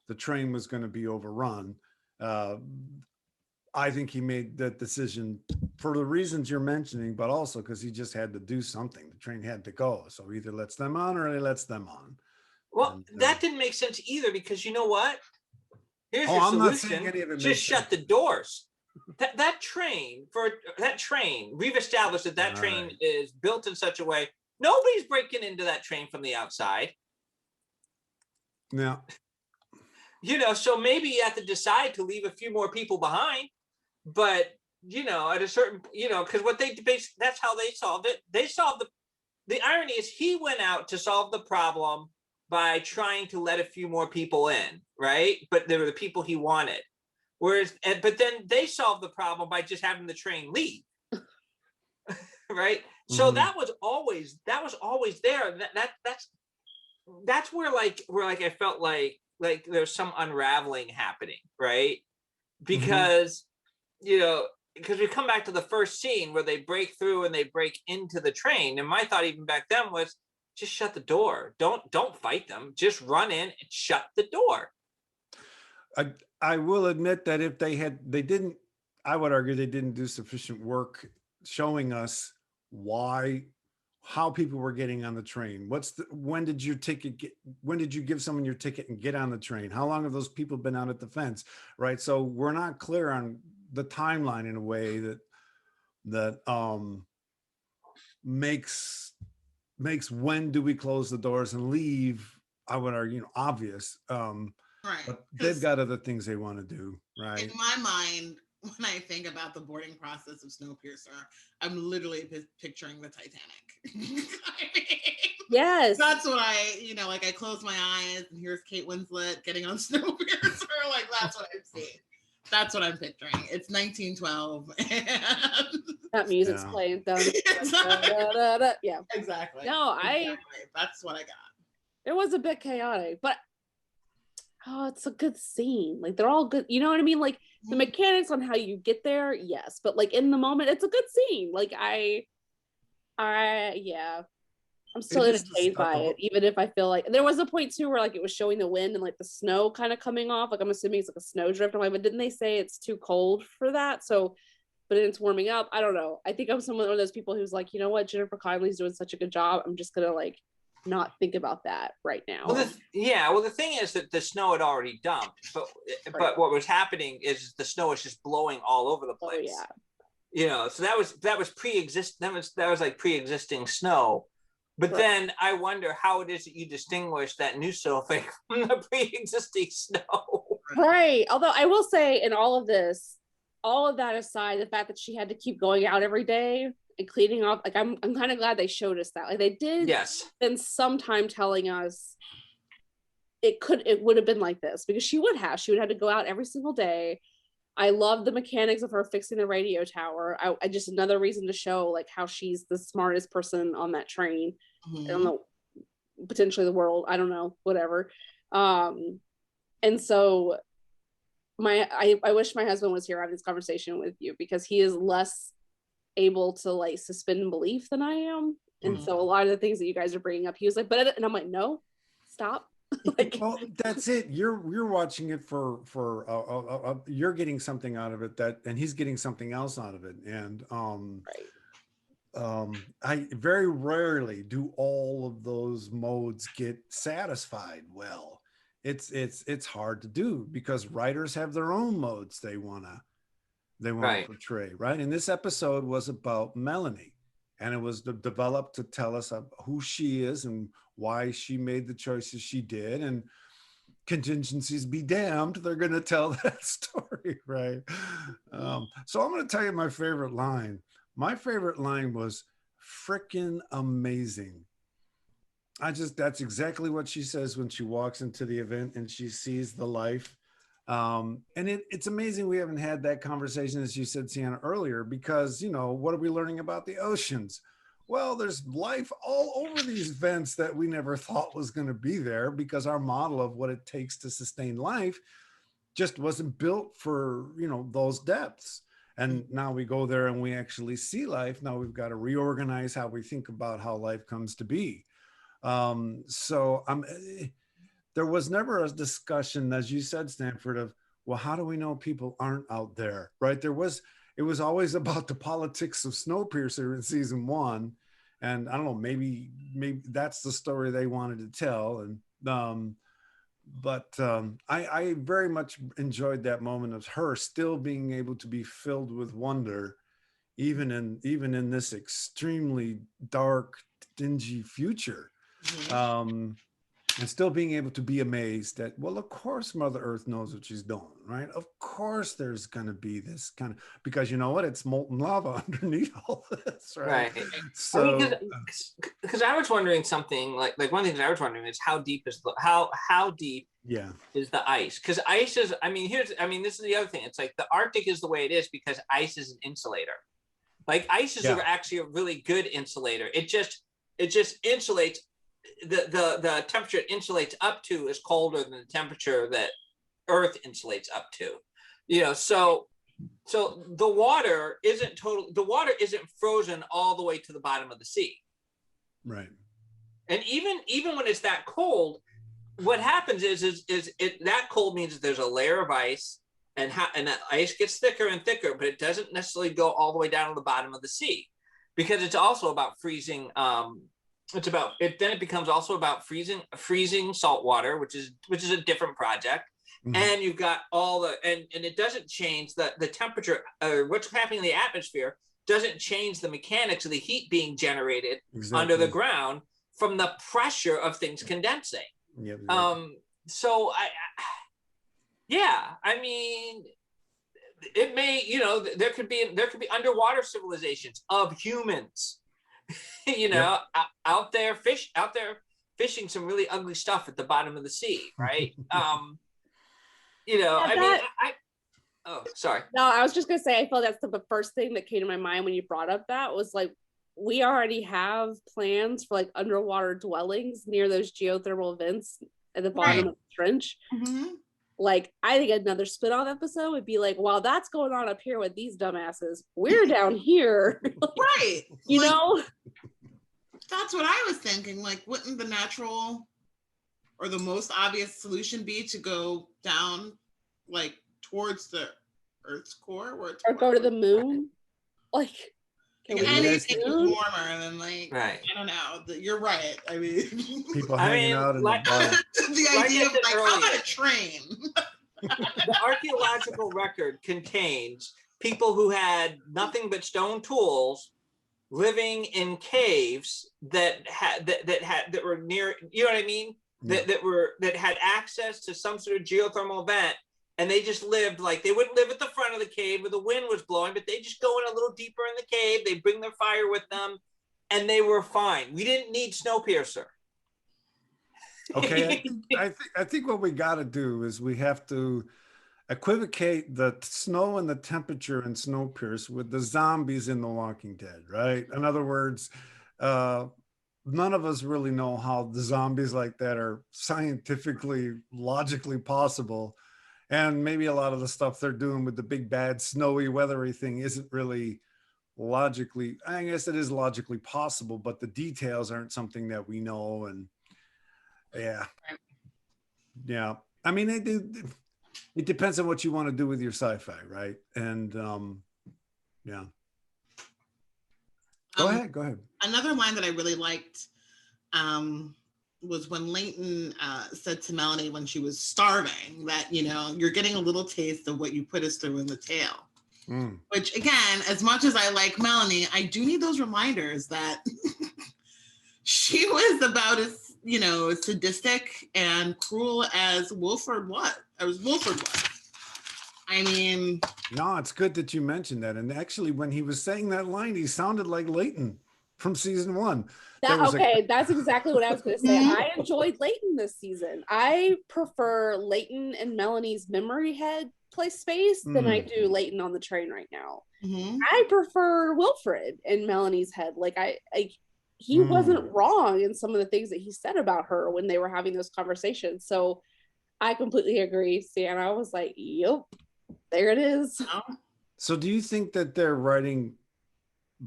the train was going to be overrun. I think he made that decision for the reasons you're mentioning, but also because he just had to do something. The train had to go. So either lets them on or he lets them on. Well, that didn't make sense either, because you know what? Here's your I'm solution. not saying any of it just shut the doors. That train, we've established that train is built in such a way nobody's breaking into that train from the outside. Yeah. So maybe you have to decide to leave a few more people behind, but at a certain, because that's how they solved it. They solved the irony is he went out to solve the problem by trying to let a few more people in, right? But they were the people he wanted. But then they solved the problem by just having the train leave, right? So that was always there. That's where I felt like there's some unraveling happening, right? because, you know, because we come back to the first scene where they break through and they break into the train. And my thought even back then was just shut the door. Don't fight them. Just run in and shut the door. I will admit that if they didn't, I would argue they didn't do sufficient work showing us how people were getting on the train. When did you give someone your ticket and get on the train? How long have those people been out at the fence? Right. So we're not clear on the timeline in a way that makes when do we close the doors and leave, I would argue, obvious. Right. But they've got other things they want to do, right? In my mind, when I think about the boarding process of Snowpiercer, I'm literally picturing the Titanic. I mean, Yes. that's what I close my eyes and here's Kate Winslet getting on Snowpiercer. Like, that's what I'm seeing. That's what I'm picturing. It's 1912. And that music's playing. Yeah. Exactly. No, that's what I got. It was a bit chaotic, but it's a good scene. Like, they're all good. You know what I mean? Like, the mechanics on how you get there, yes, but like in the moment, it's a good scene. Like, I'm still entertained by it, even if I feel like there was a point too where like it was showing the wind and like the snow kind of coming off. Like, I'm assuming it's like a snowdrift. I'm like, but didn't they say it's too cold for that? So, but it's warming up. I don't know. I think I'm one of those people who's like, you know what, Jennifer Connelly's doing such a good job. I'm just gonna like not think about that right now. Well, the thing is that the snow had already dumped, but what was happening is the snow was just blowing all over the place. Oh, yeah. You know, so that was pre-existing. That was like pre-existing snow. But then I wonder how it is that you distinguish that new snowflake from the pre-existing snow. Right. Although I will say, in all of that aside, the fact that she had to keep going out every day and cleaning off, like I'm kind of glad they showed us that. Like, they did spend some time telling us it would have been like this, because she would have to go out every single day. I love the mechanics of her fixing the radio tower. I just another reason to show like how she's the smartest person on that train. I don't know, potentially the world. I don't know, whatever. And so I wish my husband was here having this conversation with you, because he is less able to like suspend belief than I am. And so a lot of the things that you guys are bringing up, he was like, and I'm like, no, stop. Like, well, that's it. You're watching it for you're getting something out of it, and he's getting something else out of it. And I very rarely do all of those modes get satisfied well. It's hard to do, because writers have their own modes they want to portray, right? And this episode was about Melanie, and it was developed to tell us who she is and why she made the choices she did. And contingencies be damned, they're going to tell that story, right? So I'm going to tell you my favorite line. My favorite line was freaking amazing. That's exactly what she says when she walks into the event and she sees the life. And it's amazing we haven't had that conversation, as you said, Cianna, earlier, because, you know, what are we learning about the oceans? Well, there's life all over these vents that we never thought was going to be there, because our model of what it takes to sustain life just wasn't built for, you know, those depths. And now we go there and we actually see life. Now we've got to reorganize how we think about how life comes to be. There was never a discussion, as you said, Stanford, of, well, how do we know people aren't out there, right? It was always about the politics of Snowpiercer in season 1. And I don't know, maybe that's the story they wanted to tell. And, I very much enjoyed that moment of her still being able to be filled with wonder, even in this extremely dark, dingy future. And still being able to be amazed that, well, of course Mother Earth knows what she's doing, right? Of course there's going to be this kind of, because you know what? It's molten lava underneath all this, right? So, because I was wondering something, like one of the things I was wondering is how deep is how deep is the ice? Because ice is, this is the other thing. It's like the Arctic is the way it is because ice is an insulator. Like, ice is actually a really good insulator. It just insulates. The temperature it insulates up to is colder than the temperature that Earth insulates up to. You know, so the water isn't frozen all the way to the bottom of the sea. Right. And even when it's that cold, what happens is that cold means that there's a layer of ice, and that ice gets thicker and thicker, but it doesn't necessarily go all the way down to the bottom of the sea, because it's also about freezing. It becomes also about freezing salt water, which is a different project. Mm-hmm. And you've got and it doesn't change the temperature, or what's happening in the atmosphere doesn't change the mechanics of the heat being generated under the ground from the pressure of things condensing. Yep, exactly. So I mean, it may, there could be underwater civilizations of humans, out there fishing some really ugly stuff at the bottom of the sea, right? Sorry. No, I was just gonna say, I feel that's the first thing that came to my mind when you brought up that was like, we already have plans for like underwater dwellings near those geothermal vents at the bottom of the trench. Mm-hmm. Like, I think another spin-off episode would be like, while that's going on up here with these dumbasses, we're down here. Right. You know? That's what I was thinking. Like, wouldn't the natural or the most obvious solution be to go down, like, towards the Earth's core? Or go to the moon? Like, anything warmer than, like, right. I don't know. You're right. I mean, people hanging out in the bar. The idea of, like, how about a train? The archaeological record contains people who had nothing but stone tools living in caves that were near, you know what I mean? Yeah. That had access to some sort of geothermal vent, and they just lived like, they wouldn't live at the front of the cave where the wind was blowing, but they just go in a little deeper in the cave. They bring their fire with them, and they were fine. We didn't need Snowpiercer. Okay, I think what we got to do is we have to equivocate the snow and the temperature in Snowpiercer with the zombies in The Walking Dead, right? In other words, none of us really know how the zombies like that are scientifically, logically possible. And maybe a lot of the stuff they're doing with the big, bad, snowy, weathery thing isn't really logically, I guess it is logically possible, but the details aren't something that we know. And yeah. I mean, it depends on what you want to do with your sci-fi, right? And yeah. Go ahead. Another line that I really liked was when Leighton said to Melanie when she was starving that, you're getting a little taste of what you put us through in the tale. Mm. Which, again, as much as I like Melanie, I do need those reminders that she was about as, sadistic and cruel as Wilford was. I mean... No, it's good that you mentioned that. And actually, when he was saying that line, he sounded like Leighton from season 1. That's exactly what I was going to say. I enjoyed Leighton this season. I prefer Leighton and Melanie's memory head play space than I do Leighton on the train right now. Mm-hmm. I prefer Wilfred in Melanie's head. Like, he wasn't wrong in some of the things that he said about her when they were having those conversations. So I completely agree, Cianna. I was like, yep, there it is. So do you think that they're writing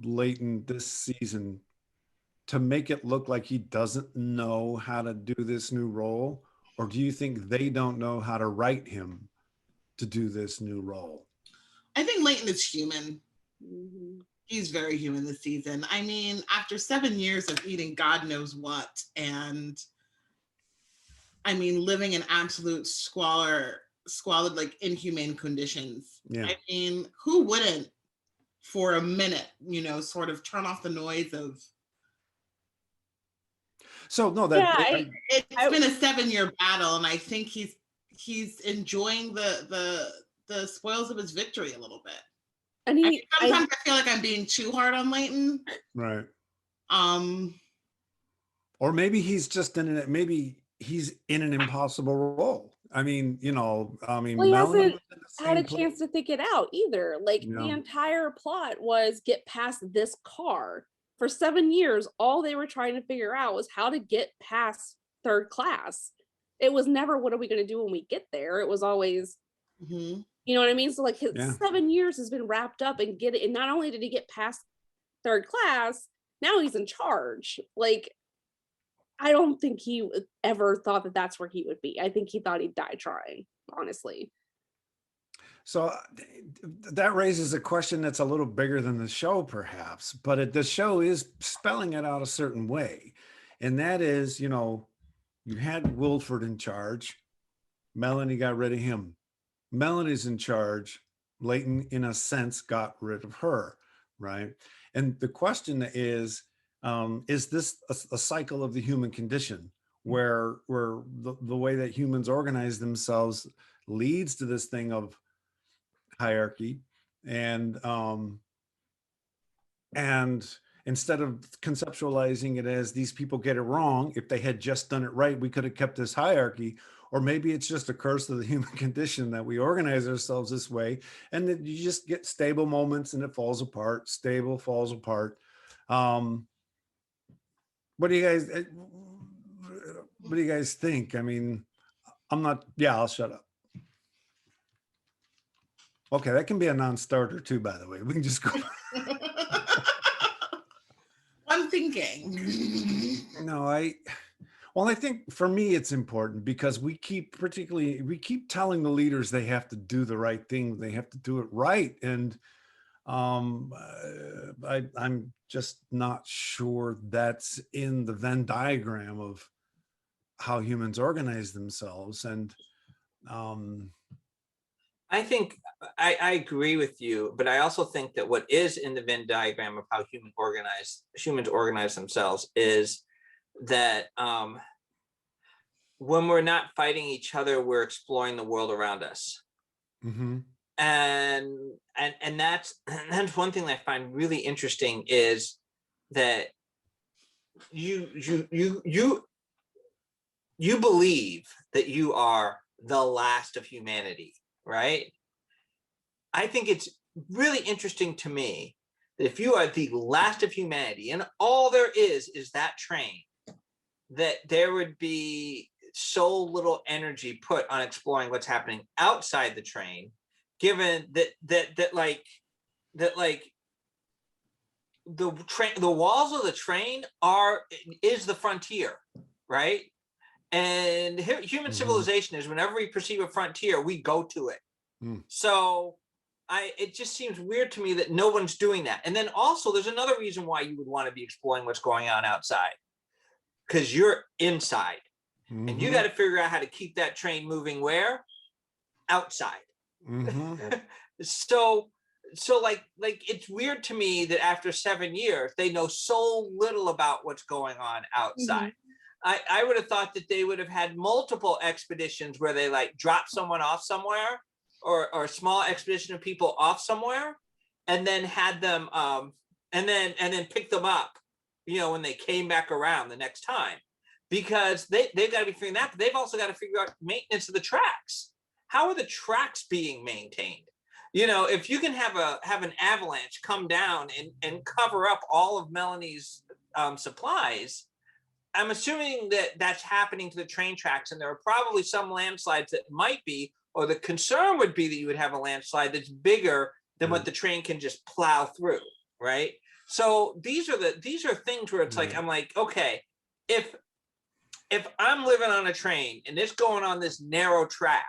Leighton this season to make it look like he doesn't know how to do this new role? Or do you think they don't know how to write him to do this new role? I think Leighton is human. Mm-hmm. He's very human this season. I mean, after 7 years of eating God knows what, and I mean, living in absolute squalid, like inhumane conditions. Yeah. I mean, who wouldn't for a minute, sort of turn off the noise of. So no, that it's been a 7-year battle, and I think he's enjoying the spoils of his victory a little bit. And sometimes I feel like I'm being too hard on Leighton. Right. Or maybe he's just maybe he's in an impossible role. I mean, he hasn't had a chance to think it out either. Like, the entire plot was get past this car. For 7 years, all they were trying to figure out was how to get past third class. It was never, what are we going to do when we get there? It was always, You know what I mean? So like his Yeah. 7 years has been wrapped up and and not only did he get past third class, now he's in charge. Like, I don't think he ever thought that that's where he would be. I think he thought he'd die trying, honestly. So that raises a question that's a little bigger than the show, perhaps, but the show is spelling it out a certain way. And that is, you know, you had Wilford in charge. Melanie got rid of him. Melanie's in charge. Leighton, in a sense, got rid of her, right? And the question is this a cycle of the human condition where the way that humans organize themselves leads to this thing of hierarchy, and instead of conceptualizing it as these people get it wrong, if they had just done it right, we could have kept this hierarchy. Or maybe it's just a curse of the human condition that we organize ourselves this way, and that you just get stable moments and it falls apart. Stable falls apart. What do you guys think? I mean, I'll shut up. Okay, that can be a non-starter too, by the way. We can just go. I'm thinking. No, I think for me it's important because we keep telling the leaders they have to do the right thing, they have to do it right, and I'm just not sure that's in the Venn diagram of how humans organize themselves. And I think I agree with you, but I also think that what is in the Venn diagram of how humans organize themselves is that when we're not fighting each other, we're exploring the world around us. mm-hmm. And that's one thing that I find really interesting is that you believe that you are the last of humanity, right? I think it's really interesting to me that if you are the last of humanity and all there is that train, that there would be so little energy put on exploring what's happening outside the train, given that the walls of the train is the frontier, right? And human civilization is whenever we perceive a frontier, we go to it. So it just seems weird to me that no one's doing that. And then also there's another reason why you would want to be exploring what's going on outside, because you're inside. And you got to figure out how to keep that train moving where? Outside. So like it's weird to me that after 7 years, they know so little about what's going on outside. I would have thought that they would have had multiple expeditions where they like drop someone off somewhere, or a small expedition of people off somewhere, and then had them and then pick them up, you know, when they came back around the next time, because they've got to be figuring that, but they've also got to figure out maintenance of the tracks. How are the tracks being maintained? You know, if you can have an avalanche come down and cover up all of Melanie's supplies, I'm assuming that that's happening to the train tracks, and there are probably some landslides that might be, or the concern would be that you would have a landslide that's bigger than what the train can just plow through, right? So these are things where it's like, I'm like, okay, if I'm living on a train and it's going on this narrow track,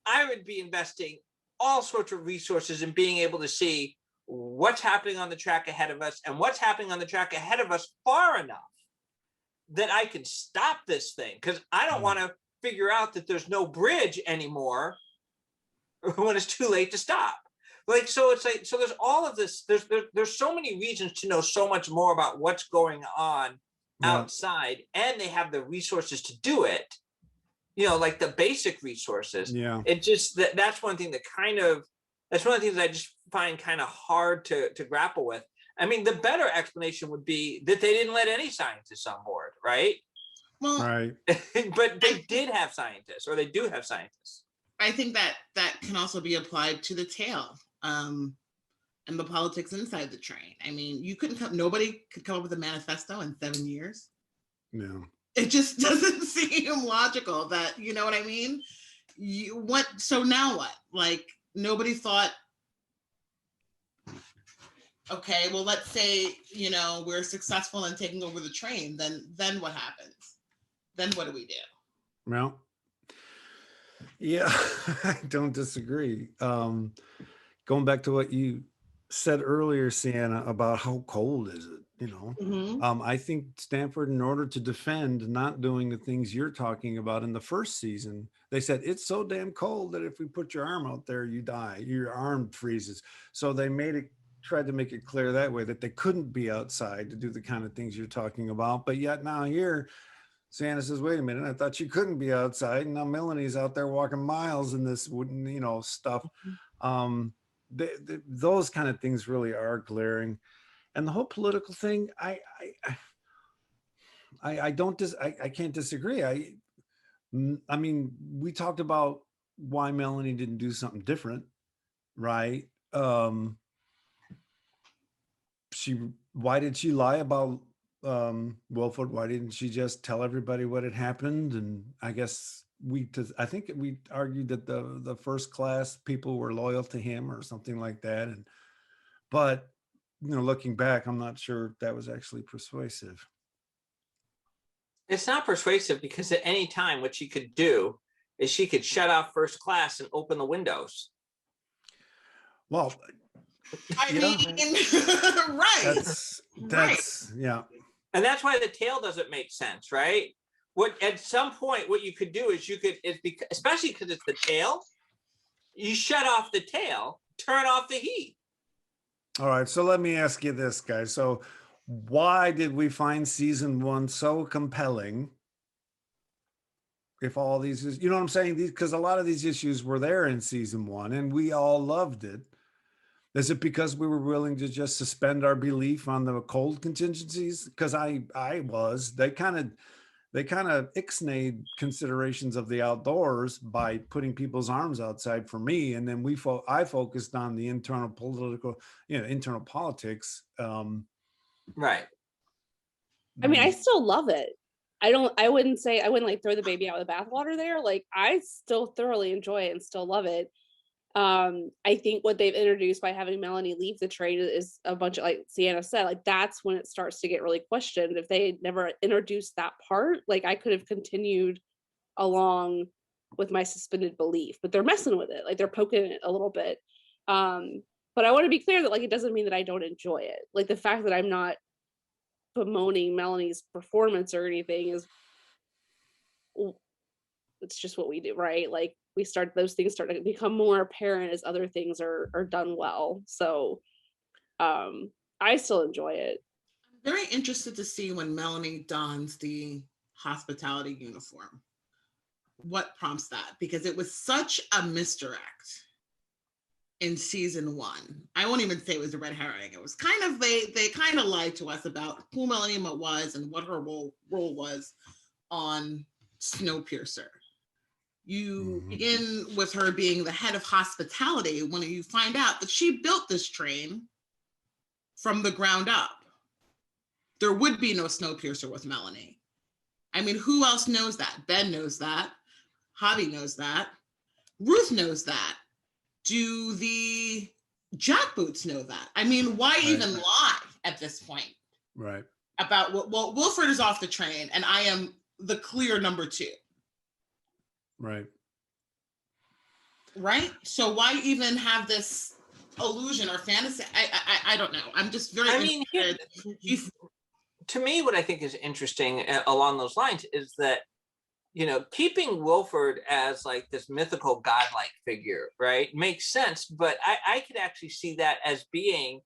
I would be investing all sorts of resources in being able to see what's happening on the track ahead of us and what's happening on the track ahead of us far enough that I can stop this thing, because I don't want to figure out that there's no bridge anymore when it's too late to stop. Like, so it's like, so there's all of this, there's so many reasons to know so much more about what's going on outside, and they have the resources to do it, you know, like the basic resources. It just, that's one thing that's one of the things I just find kind of hard to grapple with. I mean, the better explanation would be that they didn't let any scientists on board, right? Well, right. But they did have scientists, or they do have scientists. I think that can also be applied to the tail and the politics inside the train. I mean, nobody could come up with a manifesto in 7 years. No. It just doesn't seem logical that, you know what I mean? So now what? Like, nobody thought, okay, well, let's say, we're successful in taking over the train. Then what happens? Then what do we do? Well, yeah, I don't disagree. Going back to what you said earlier, Cianna, about how cold is it, I think Stanford, in order to defend not doing the things you're talking about in the first season, they said it's so damn cold that if we put your arm out there, you die, your arm freezes. So they tried to make it clear that way, that they couldn't be outside to do the kind of things you're talking about. But yet now here, Cianna says, wait a minute, I thought you couldn't be outside. And now Melanie's out there walking miles in this wooden, stuff. Those kind of things really are glaring. And the whole political thing, I can't disagree. I mean, we talked about why Melanie didn't do something different, right? Why did she lie about Wilford? Why didn't she just tell everybody what had happened? And I guess I think we argued that the first class people were loyal to him or something like that. But looking back, I'm not sure that was actually persuasive. It's not persuasive because at any time what she could do is she could shut off first class and open the windows. Well, I mean, right. That's right. Yeah. And that's why the tail doesn't make sense, right? At some point, what you could do is especially because it's the tail, you shut off the tail, turn off the heat. All right, so let me ask you this, guys. So why did we find season 1 so compelling? If all these, what I'm saying? Because a lot of these issues were there in season 1 and we all loved it. Is it because we were willing to just suspend our belief on the cold contingencies? Because I was. They kind of ixnayed considerations of the outdoors by putting people's arms outside for me, and then I focused on the internal politics. Right. I mean, I still love it. I wouldn't like throw the baby out with the bathwater there. Like, I still thoroughly enjoy it and still love it. I think what they've introduced by having Melanie leave the trade is a bunch of, like Cianna said, like that's when it starts to get really questioned. If they had never introduced that part, like I could have continued along with my suspended belief, but they're messing with it. Like they're poking it a little bit. But I want to be clear that like, it doesn't mean that I don't enjoy it. Like the fact that I'm not bemoaning Melanie's performance or anything it's just what we do, right? Like those things start to become more apparent as other things are done well. So I still enjoy it. I'm very interested to see when Melanie dons the hospitality uniform. What prompts that? Because it was such a misdirect in season 1. I won't even say it was a red herring. It was kind of, they kind of lied to us about who Melanie was and what her role was on Snowpiercer. You begin with her being the head of hospitality when you find out that she built this train from the ground up. There would be no Snowpiercer with Melanie. I mean, who else knows that? Ben knows that. Javi knows that. Ruth knows that. Do the jackboots know that? I mean, why even lie at this point? Right. About well, Wilford is off the train and I am the clear number 2. Right. Right. So why even have this illusion or fantasy? I don't know. I'm just very. I mean, to me, what I think is interesting along those lines is that keeping Wilford as like this mythical godlike figure, right, makes sense. But I could actually see that as being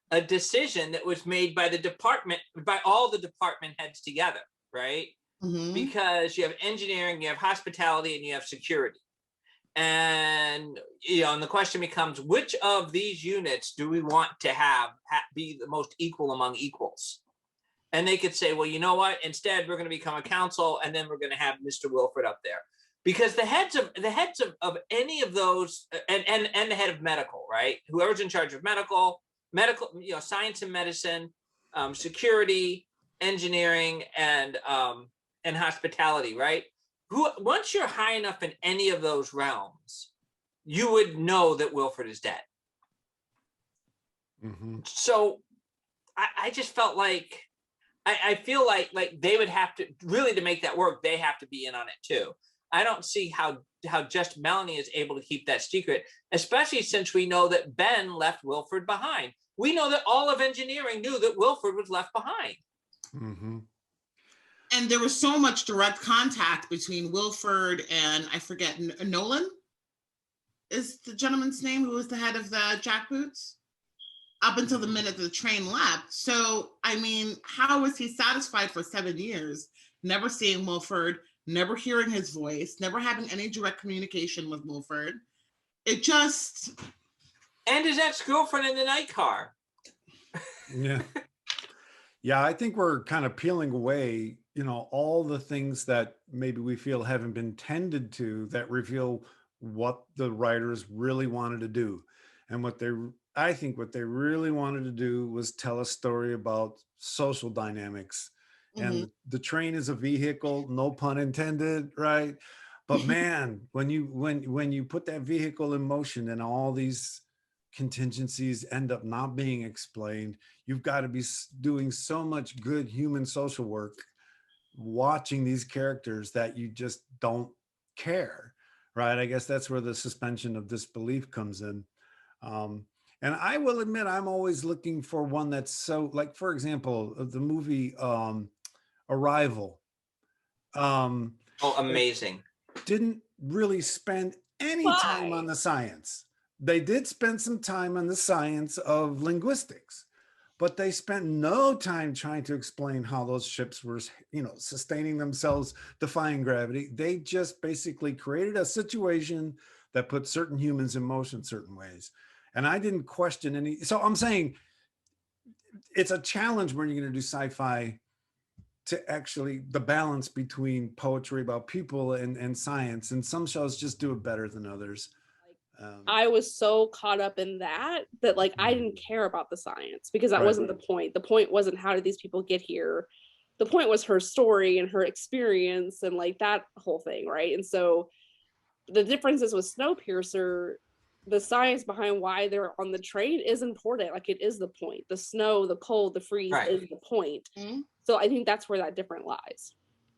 a decision that was made by by all the department heads together, right? Mm-hmm. Because you have engineering, you have hospitality, and you have security. And, and the question becomes, which of these units do we want to be the most equal among equals? And they could say, well, you know what? Instead, we're going to become a council, and then we're going to have Mr. Wilford up there. Because the heads of any of those, and the head of medical, right? Whoever's in charge of medical, science and medicine, security, engineering, and hospitality, right? once you're high enough in any of those realms, you would know that Wilford is dead. Mm-hmm. So I just felt like, I feel like they would have to really, to make that work, they have to be in on it too. I don't see how just Melanie is able to keep that secret, especially since we know that Ben left Wilford behind. We know that all of engineering knew that Wilford was left behind. Mm-hmm. And there was so much direct contact between Wilford and, I forget, Nolan is the gentleman's name, who was the head of the jackboots, up until the minute the train left. So, I mean, how was he satisfied for 7 years, never seeing Wilford, never hearing his voice, never having any direct communication with Wilford? It just... And his ex-girlfriend in the night car. Yeah. Yeah, I think we're kind of peeling away, all the things that maybe we feel haven't been tended to, that reveal what the writers really wanted to do. And I think what they really wanted to do was tell a story about social dynamics. Mm-hmm. And the train is a vehicle, no pun intended, right? But man, when you put that vehicle in motion and all these contingencies end up not being explained, you've got to be doing so much good human social work watching these characters that you just don't care, right? I guess that's where the suspension of disbelief comes in. And I will admit, I'm always looking for one that's so, like, for example, the movie Arrival. Amazing. Didn't really spend any time on the science. They did spend some time on the science of linguistics, but they spent no time trying to explain how those ships were, sustaining themselves, defying gravity. They just basically created a situation that put certain humans in motion certain ways. And I didn't question any. So I'm saying it's a challenge when you're going to do sci-fi to actually the balance between poetry about people and science. And some shows just do it better than others. I was so caught up in that I didn't care about the science, because that wasn't the point. The point wasn't how did these people get here. The point was her story and her experience and that whole thing, right? And so the differences with Snowpiercer, the science behind why they're on the train is important. It is the point. The snow, the cold, the freeze is the point. Mm-hmm. So I think that's where that difference lies.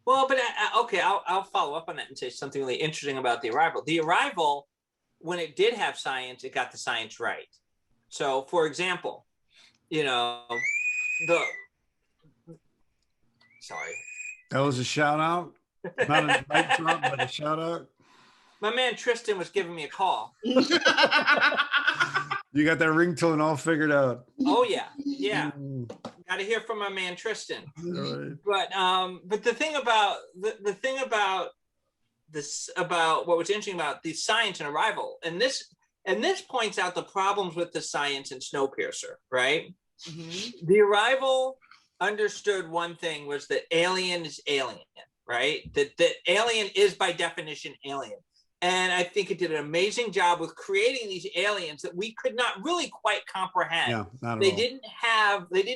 Well, but okay, I'll follow up on that and say something really interesting about The Arrival. The Arrival, when it did have science, it got the science right. So, for example, sorry. That was a shout out. Not a mic drop, but a shout out. My man Tristan was giving me a call. You got that ringtone all figured out. Oh yeah. Got to hear from my man Tristan. Right. But the thing about about what was interesting about the science and Arrival, and this points out the problems with the science in Snowpiercer, right? Mm-hmm. The Arrival understood one thing, was that alien is alien, right? That alien is by definition alien. And I think it did an amazing job with creating these aliens that we could not really quite comprehend. Yeah, not at they all. didn't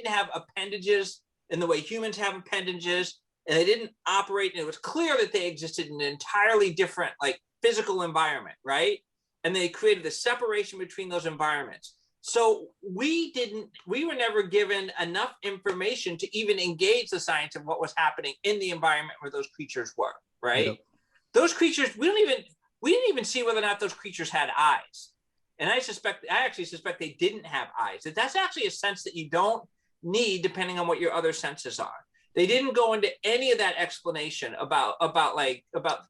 have appendages in the way humans have appendages, and they didn't operate. And it was clear that they existed in an entirely different, physical environment, right? And they created the separation between those environments. So we were never given enough information to even engage the science of what was happening in the environment where those creatures were, right? Yep. Those creatures, we didn't even see whether or not those creatures had eyes. And I actually suspect they didn't have eyes. That's actually a sense that you don't need depending on what your other senses are. They didn't go into any of that explanation about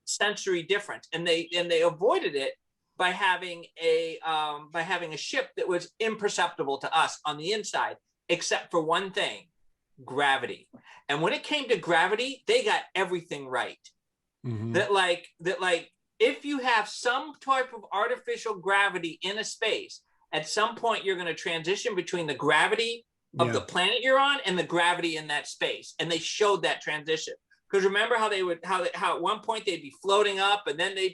sensory difference. And they avoided it by having a ship that was imperceptible to us on the inside, except for one thing, gravity. And when it came to gravity, they got everything right. Mm-hmm. That if you have some type of artificial gravity in a space, at some point you're going to transition between the gravity of the planet you're on and the gravity in that space. And they showed that transition. Because remember how at one point they'd be floating up and then they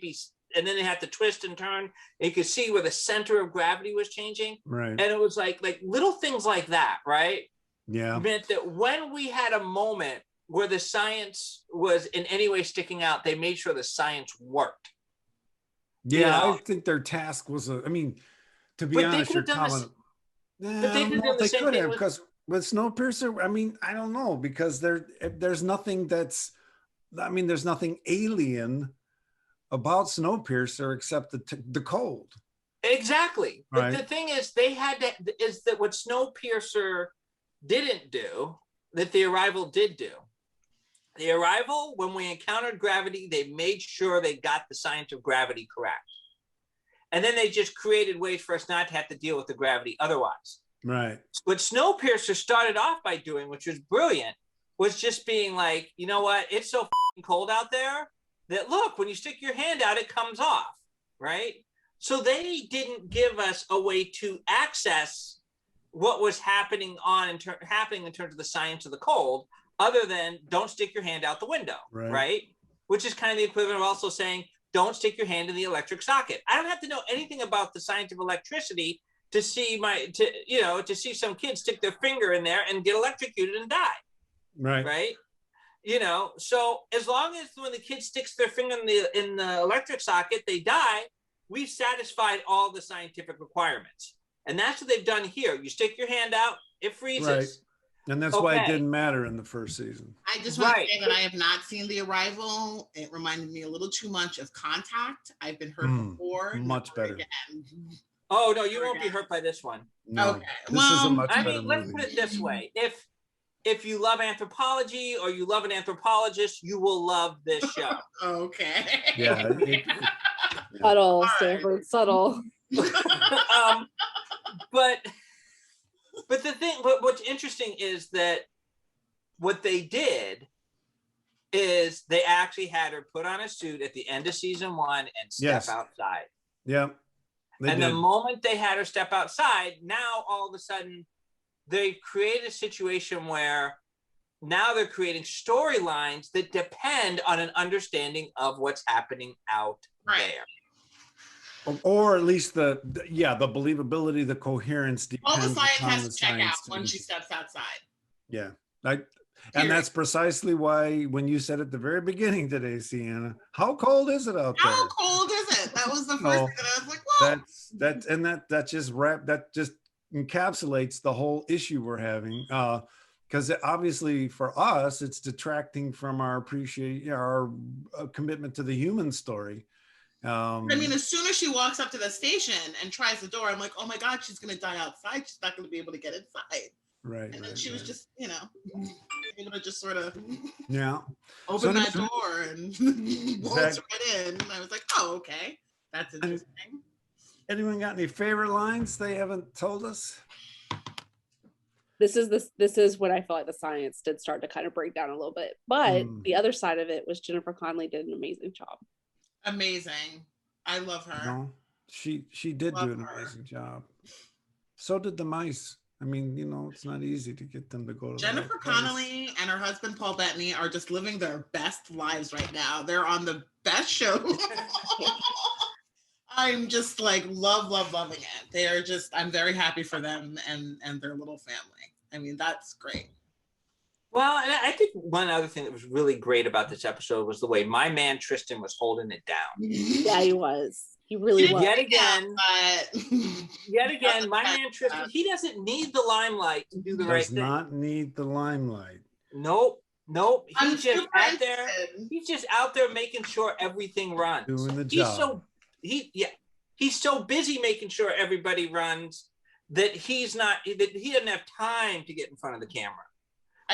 had to twist and turn. And you could see where the center of gravity was changing. Right. And it was like little things like that, right? Yeah. Meant that when we had a moment where the science was in any way sticking out, they made sure the science worked. Yeah, You know? I think their task was, I mean, to be But they honest, could you're have done this. telling. Yeah, But I they don't could have know done if the they same could thing have, with. because with Snowpiercer, I mean, I don't know, because there's nothing that's, I mean, there's nothing alien about Snowpiercer except the cold. Exactly. But Right. the thing is, is that what Snowpiercer didn't do, that The Arrival did do. The Arrival, when we encountered gravity, they made sure they got the science of gravity correct. And then they just created ways for us not to have to deal with the gravity otherwise. Right. What Snowpiercer started off by doing, which was brilliant, was just being like, you know what? It's so cold out there that, look, when you stick your hand out, it comes off, right? So they didn't give us a way to access what was happening in terms of the science of the cold, other than don't stick your hand out the window, right? Which is kind of the equivalent of also saying, don't stick your hand in the electric socket. I don't have to know anything about the science of electricity to see to see some kids stick their finger in there and get electrocuted and die. Right. You know, so as long as when the kid sticks their finger in the electric socket, they die, we've satisfied all the scientific requirements. And that's what they've done here. You stick your hand out, it freezes. Right. And that's why it didn't matter in the first season. I just want to say that I have not seen The Arrival. It reminded me a little too much of Contact. I've been hurt before. Much better. Again. Oh, no, you won't be hurt by this one. No, okay. This is a much better movie. Let's put it this way. If you love anthropology or you love an anthropologist, you will love this show. Okay. Yeah. Subtle, Stanford, subtle. But the thing, what's interesting is that what they did is they actually had her put on a suit at the end of season 1 and step outside. Yeah. The moment they had her step outside, now all of a sudden they've created a situation where now they're creating storylines that depend on an understanding of what's happening out there. Or at least the believability, the coherence depends. All the science upon has the to check out science when she steps outside. Yeah. And that's precisely why when you said at the very beginning today, Cianna, how cold is it out there? How cold is it? That was the first thing that I was like, whoa. That just encapsulates the whole issue we're having. Because obviously for us, it's detracting from our commitment to the human story. I mean, as soon as she walks up to the station and tries the door, I'm like, oh my God, she's going to die outside. She's not going to be able to get inside. Right. And then she was just, able to just sort of open that door and waltz right in. And I was like, oh, okay. That's interesting. Anyone got any favorite lines they haven't told us? This is when I felt like the science did start to kind of break down a little bit. But the other side of it was Jennifer Connelly did an amazing job. Amazing. I love her. No, she did do an amazing job. So did the mice. I mean, it's not easy to get them to go to Jennifer Connelly and her husband Paul Bettany are just living their best lives right now. They're on the best show. I'm just like loving it. They are just, I'm very happy for them and their little family. I mean, that's great. Well, and I think one other thing that was really great about this episode was the way my man Tristan was holding it down. Yeah, he was. He really was. Yet again, my man Tristan, he doesn't need the limelight to do the right thing. Does not need the limelight. Nope. He's just out there. He's just out there making sure everything runs. Doing the job. He's so busy making sure everybody runs that he doesn't have time to get in front of the camera.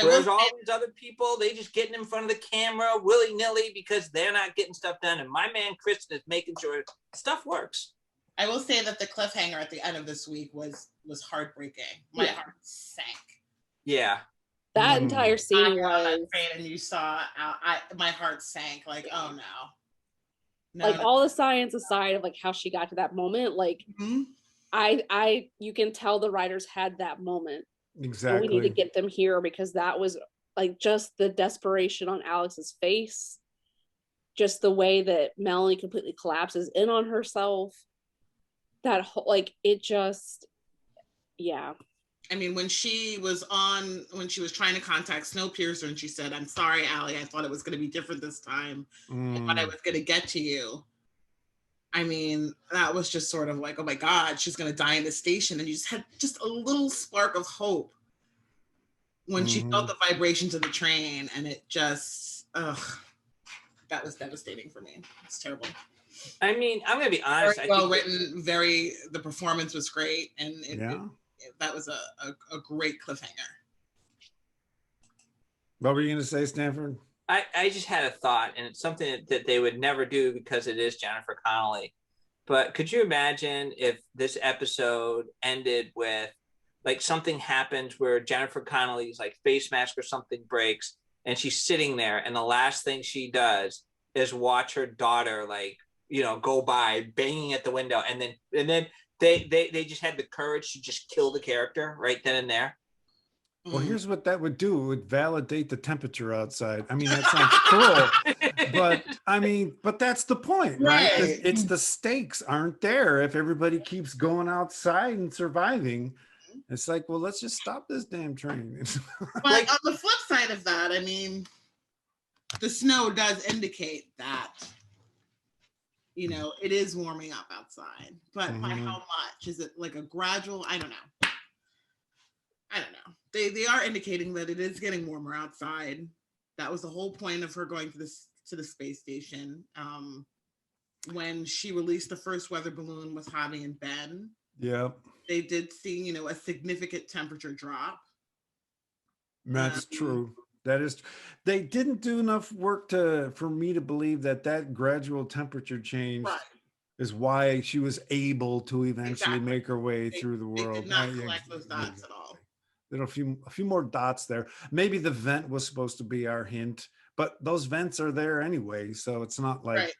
Whereas all these other people, they just getting in front of the camera willy-nilly because they're not getting stuff done. And my man Kristen is making sure stuff works. I will say that the cliffhanger at the end of this week was heartbreaking. My heart sank. Yeah. That entire scene was... And you saw, my heart sank. Like, oh no. Like all the science aside of like how she got to that moment, like you can tell the writers had that moment. Exactly. We need to get them here because that was like just the desperation on Alex's face, just the way that Melanie completely collapses in on herself. That whole, like it just, yeah. I mean, when she was trying to contact Snowpiercer and she said, "I'm sorry, Allie, I thought it was going to be different this time. I thought I was going to get to you." I mean, that was just sort of like, oh my God, she's going to die in the station. And you just had just a little spark of hope when she felt the vibrations of the train, and it just, that was devastating for me. It's terrible. I mean, I'm going to be honest. Very well written, the performance was great, and that was a great cliffhanger. What were you going to say, Stanford? I just had a thought, and it's something that they would never do because it is Jennifer Connelly. But could you imagine if this episode ended with, like, something happens where Jennifer Connelly's like face mask or something breaks, and she's sitting there, and the last thing she does is watch her daughter, like, you know, go by banging at the window, and then they just had the courage to just kill the character right then and there. Well, here's what that would do. It would validate the temperature outside. I mean, that sounds cruel, but that's the point, right? It's the stakes aren't there if everybody keeps going outside and surviving. It's like, well, let's just stop this damn train. But on the flip side of that, I mean, the snow does indicate that, you know, it is warming up outside. But by how much? Is it like a gradual? I don't know. They are indicating that it is getting warmer outside. That was the whole point of her going to the space station. When she released the first weather balloon with Javi and Ben, they did see, you know, a significant temperature drop. That's true. That is, they didn't do enough work for me to believe that gradual temperature change is why she was able to eventually make her way through the world. They did not collect those dots at all. There are a few more dots there. Maybe the vent was supposed to be our hint, but those vents are there anyway, so it's not like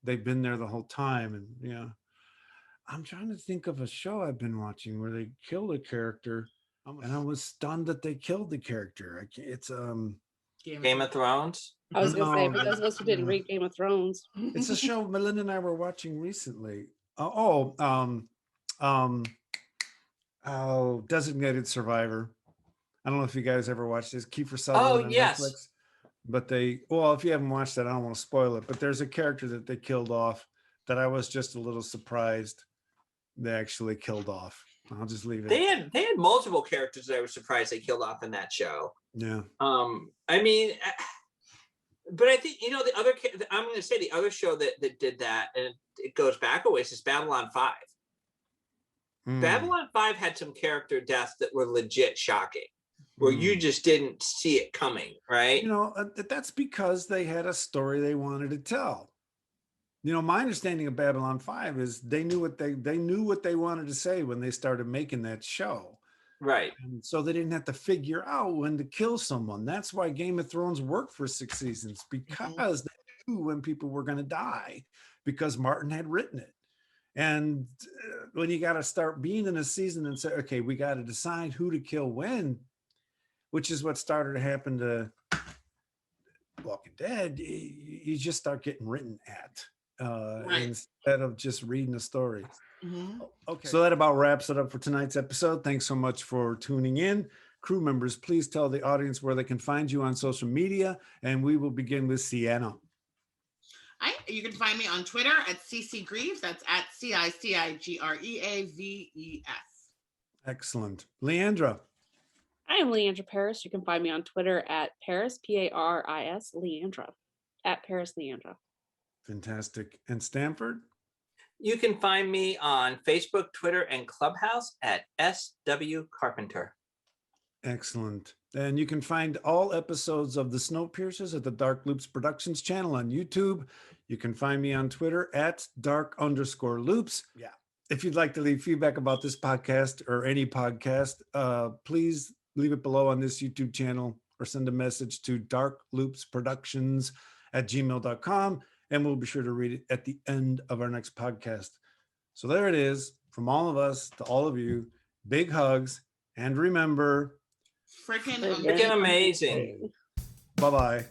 they've been there the whole time. And I'm trying to think of a show I've been watching where they killed a character, and I was stunned that they killed the character. It's Game of Thrones. I was gonna say, for those of us who didn't read Game of Thrones, it's a show Melinda and I were watching recently. Designated Survivor. I don't know if you guys ever watched this. Kiefer Sutherland on Netflix. But if you haven't watched that, I don't want to spoil it. But there's a character that they killed off that I was just a little surprised they actually killed off. I'll just leave it. They had multiple characters that I was surprised they killed off in that show. Yeah. I mean, but I think, you know, I'm going to say the other show that did that, and it goes back a ways, is Babylon 5. Babylon 5 had some character deaths that were legit shocking, where you just didn't see it coming, right? You know, that's because they had a story they wanted to tell. You know, my understanding of Babylon 5 is they knew what they wanted to say when they started making that show. Right. And so they didn't have to figure out when to kill someone. That's why Game of Thrones worked for 6 seasons, because they knew when people were going to die, because Martin had written it. And when you got to start being in a season and say, okay, we got to decide who to kill when, which is what started to happen to Walking Dead, you just start getting written at instead of just reading a story. Okay. So that about wraps it up for tonight's episode. Thanks so much for tuning in. Crew members, please tell the audience where they can find you on social media, and we will begin with Cianna. You can find me on Twitter at CC Greaves. That's at CICIGREAVES. Excellent. Leandra. I am Leandra Parris. You can find me on Twitter at Paris, Paris Leandra, at Paris Leandra. Fantastic. And Stanford? You can find me on Facebook, Twitter, and Clubhouse at SW Carpenter. Excellent. And you can find all episodes of the Snowpiercers at the Dark Loops Productions channel on YouTube. You can find me on Twitter at dark_loops. Yeah. If you'd like to leave feedback about this podcast or any podcast, please leave it below on this YouTube channel or send a message to darkloopsproductions@gmail.com, and we'll be sure to read it at the end of our next podcast. So there it is. From all of us to all of you, big hugs, and remember, freaking amazing. Bye-bye.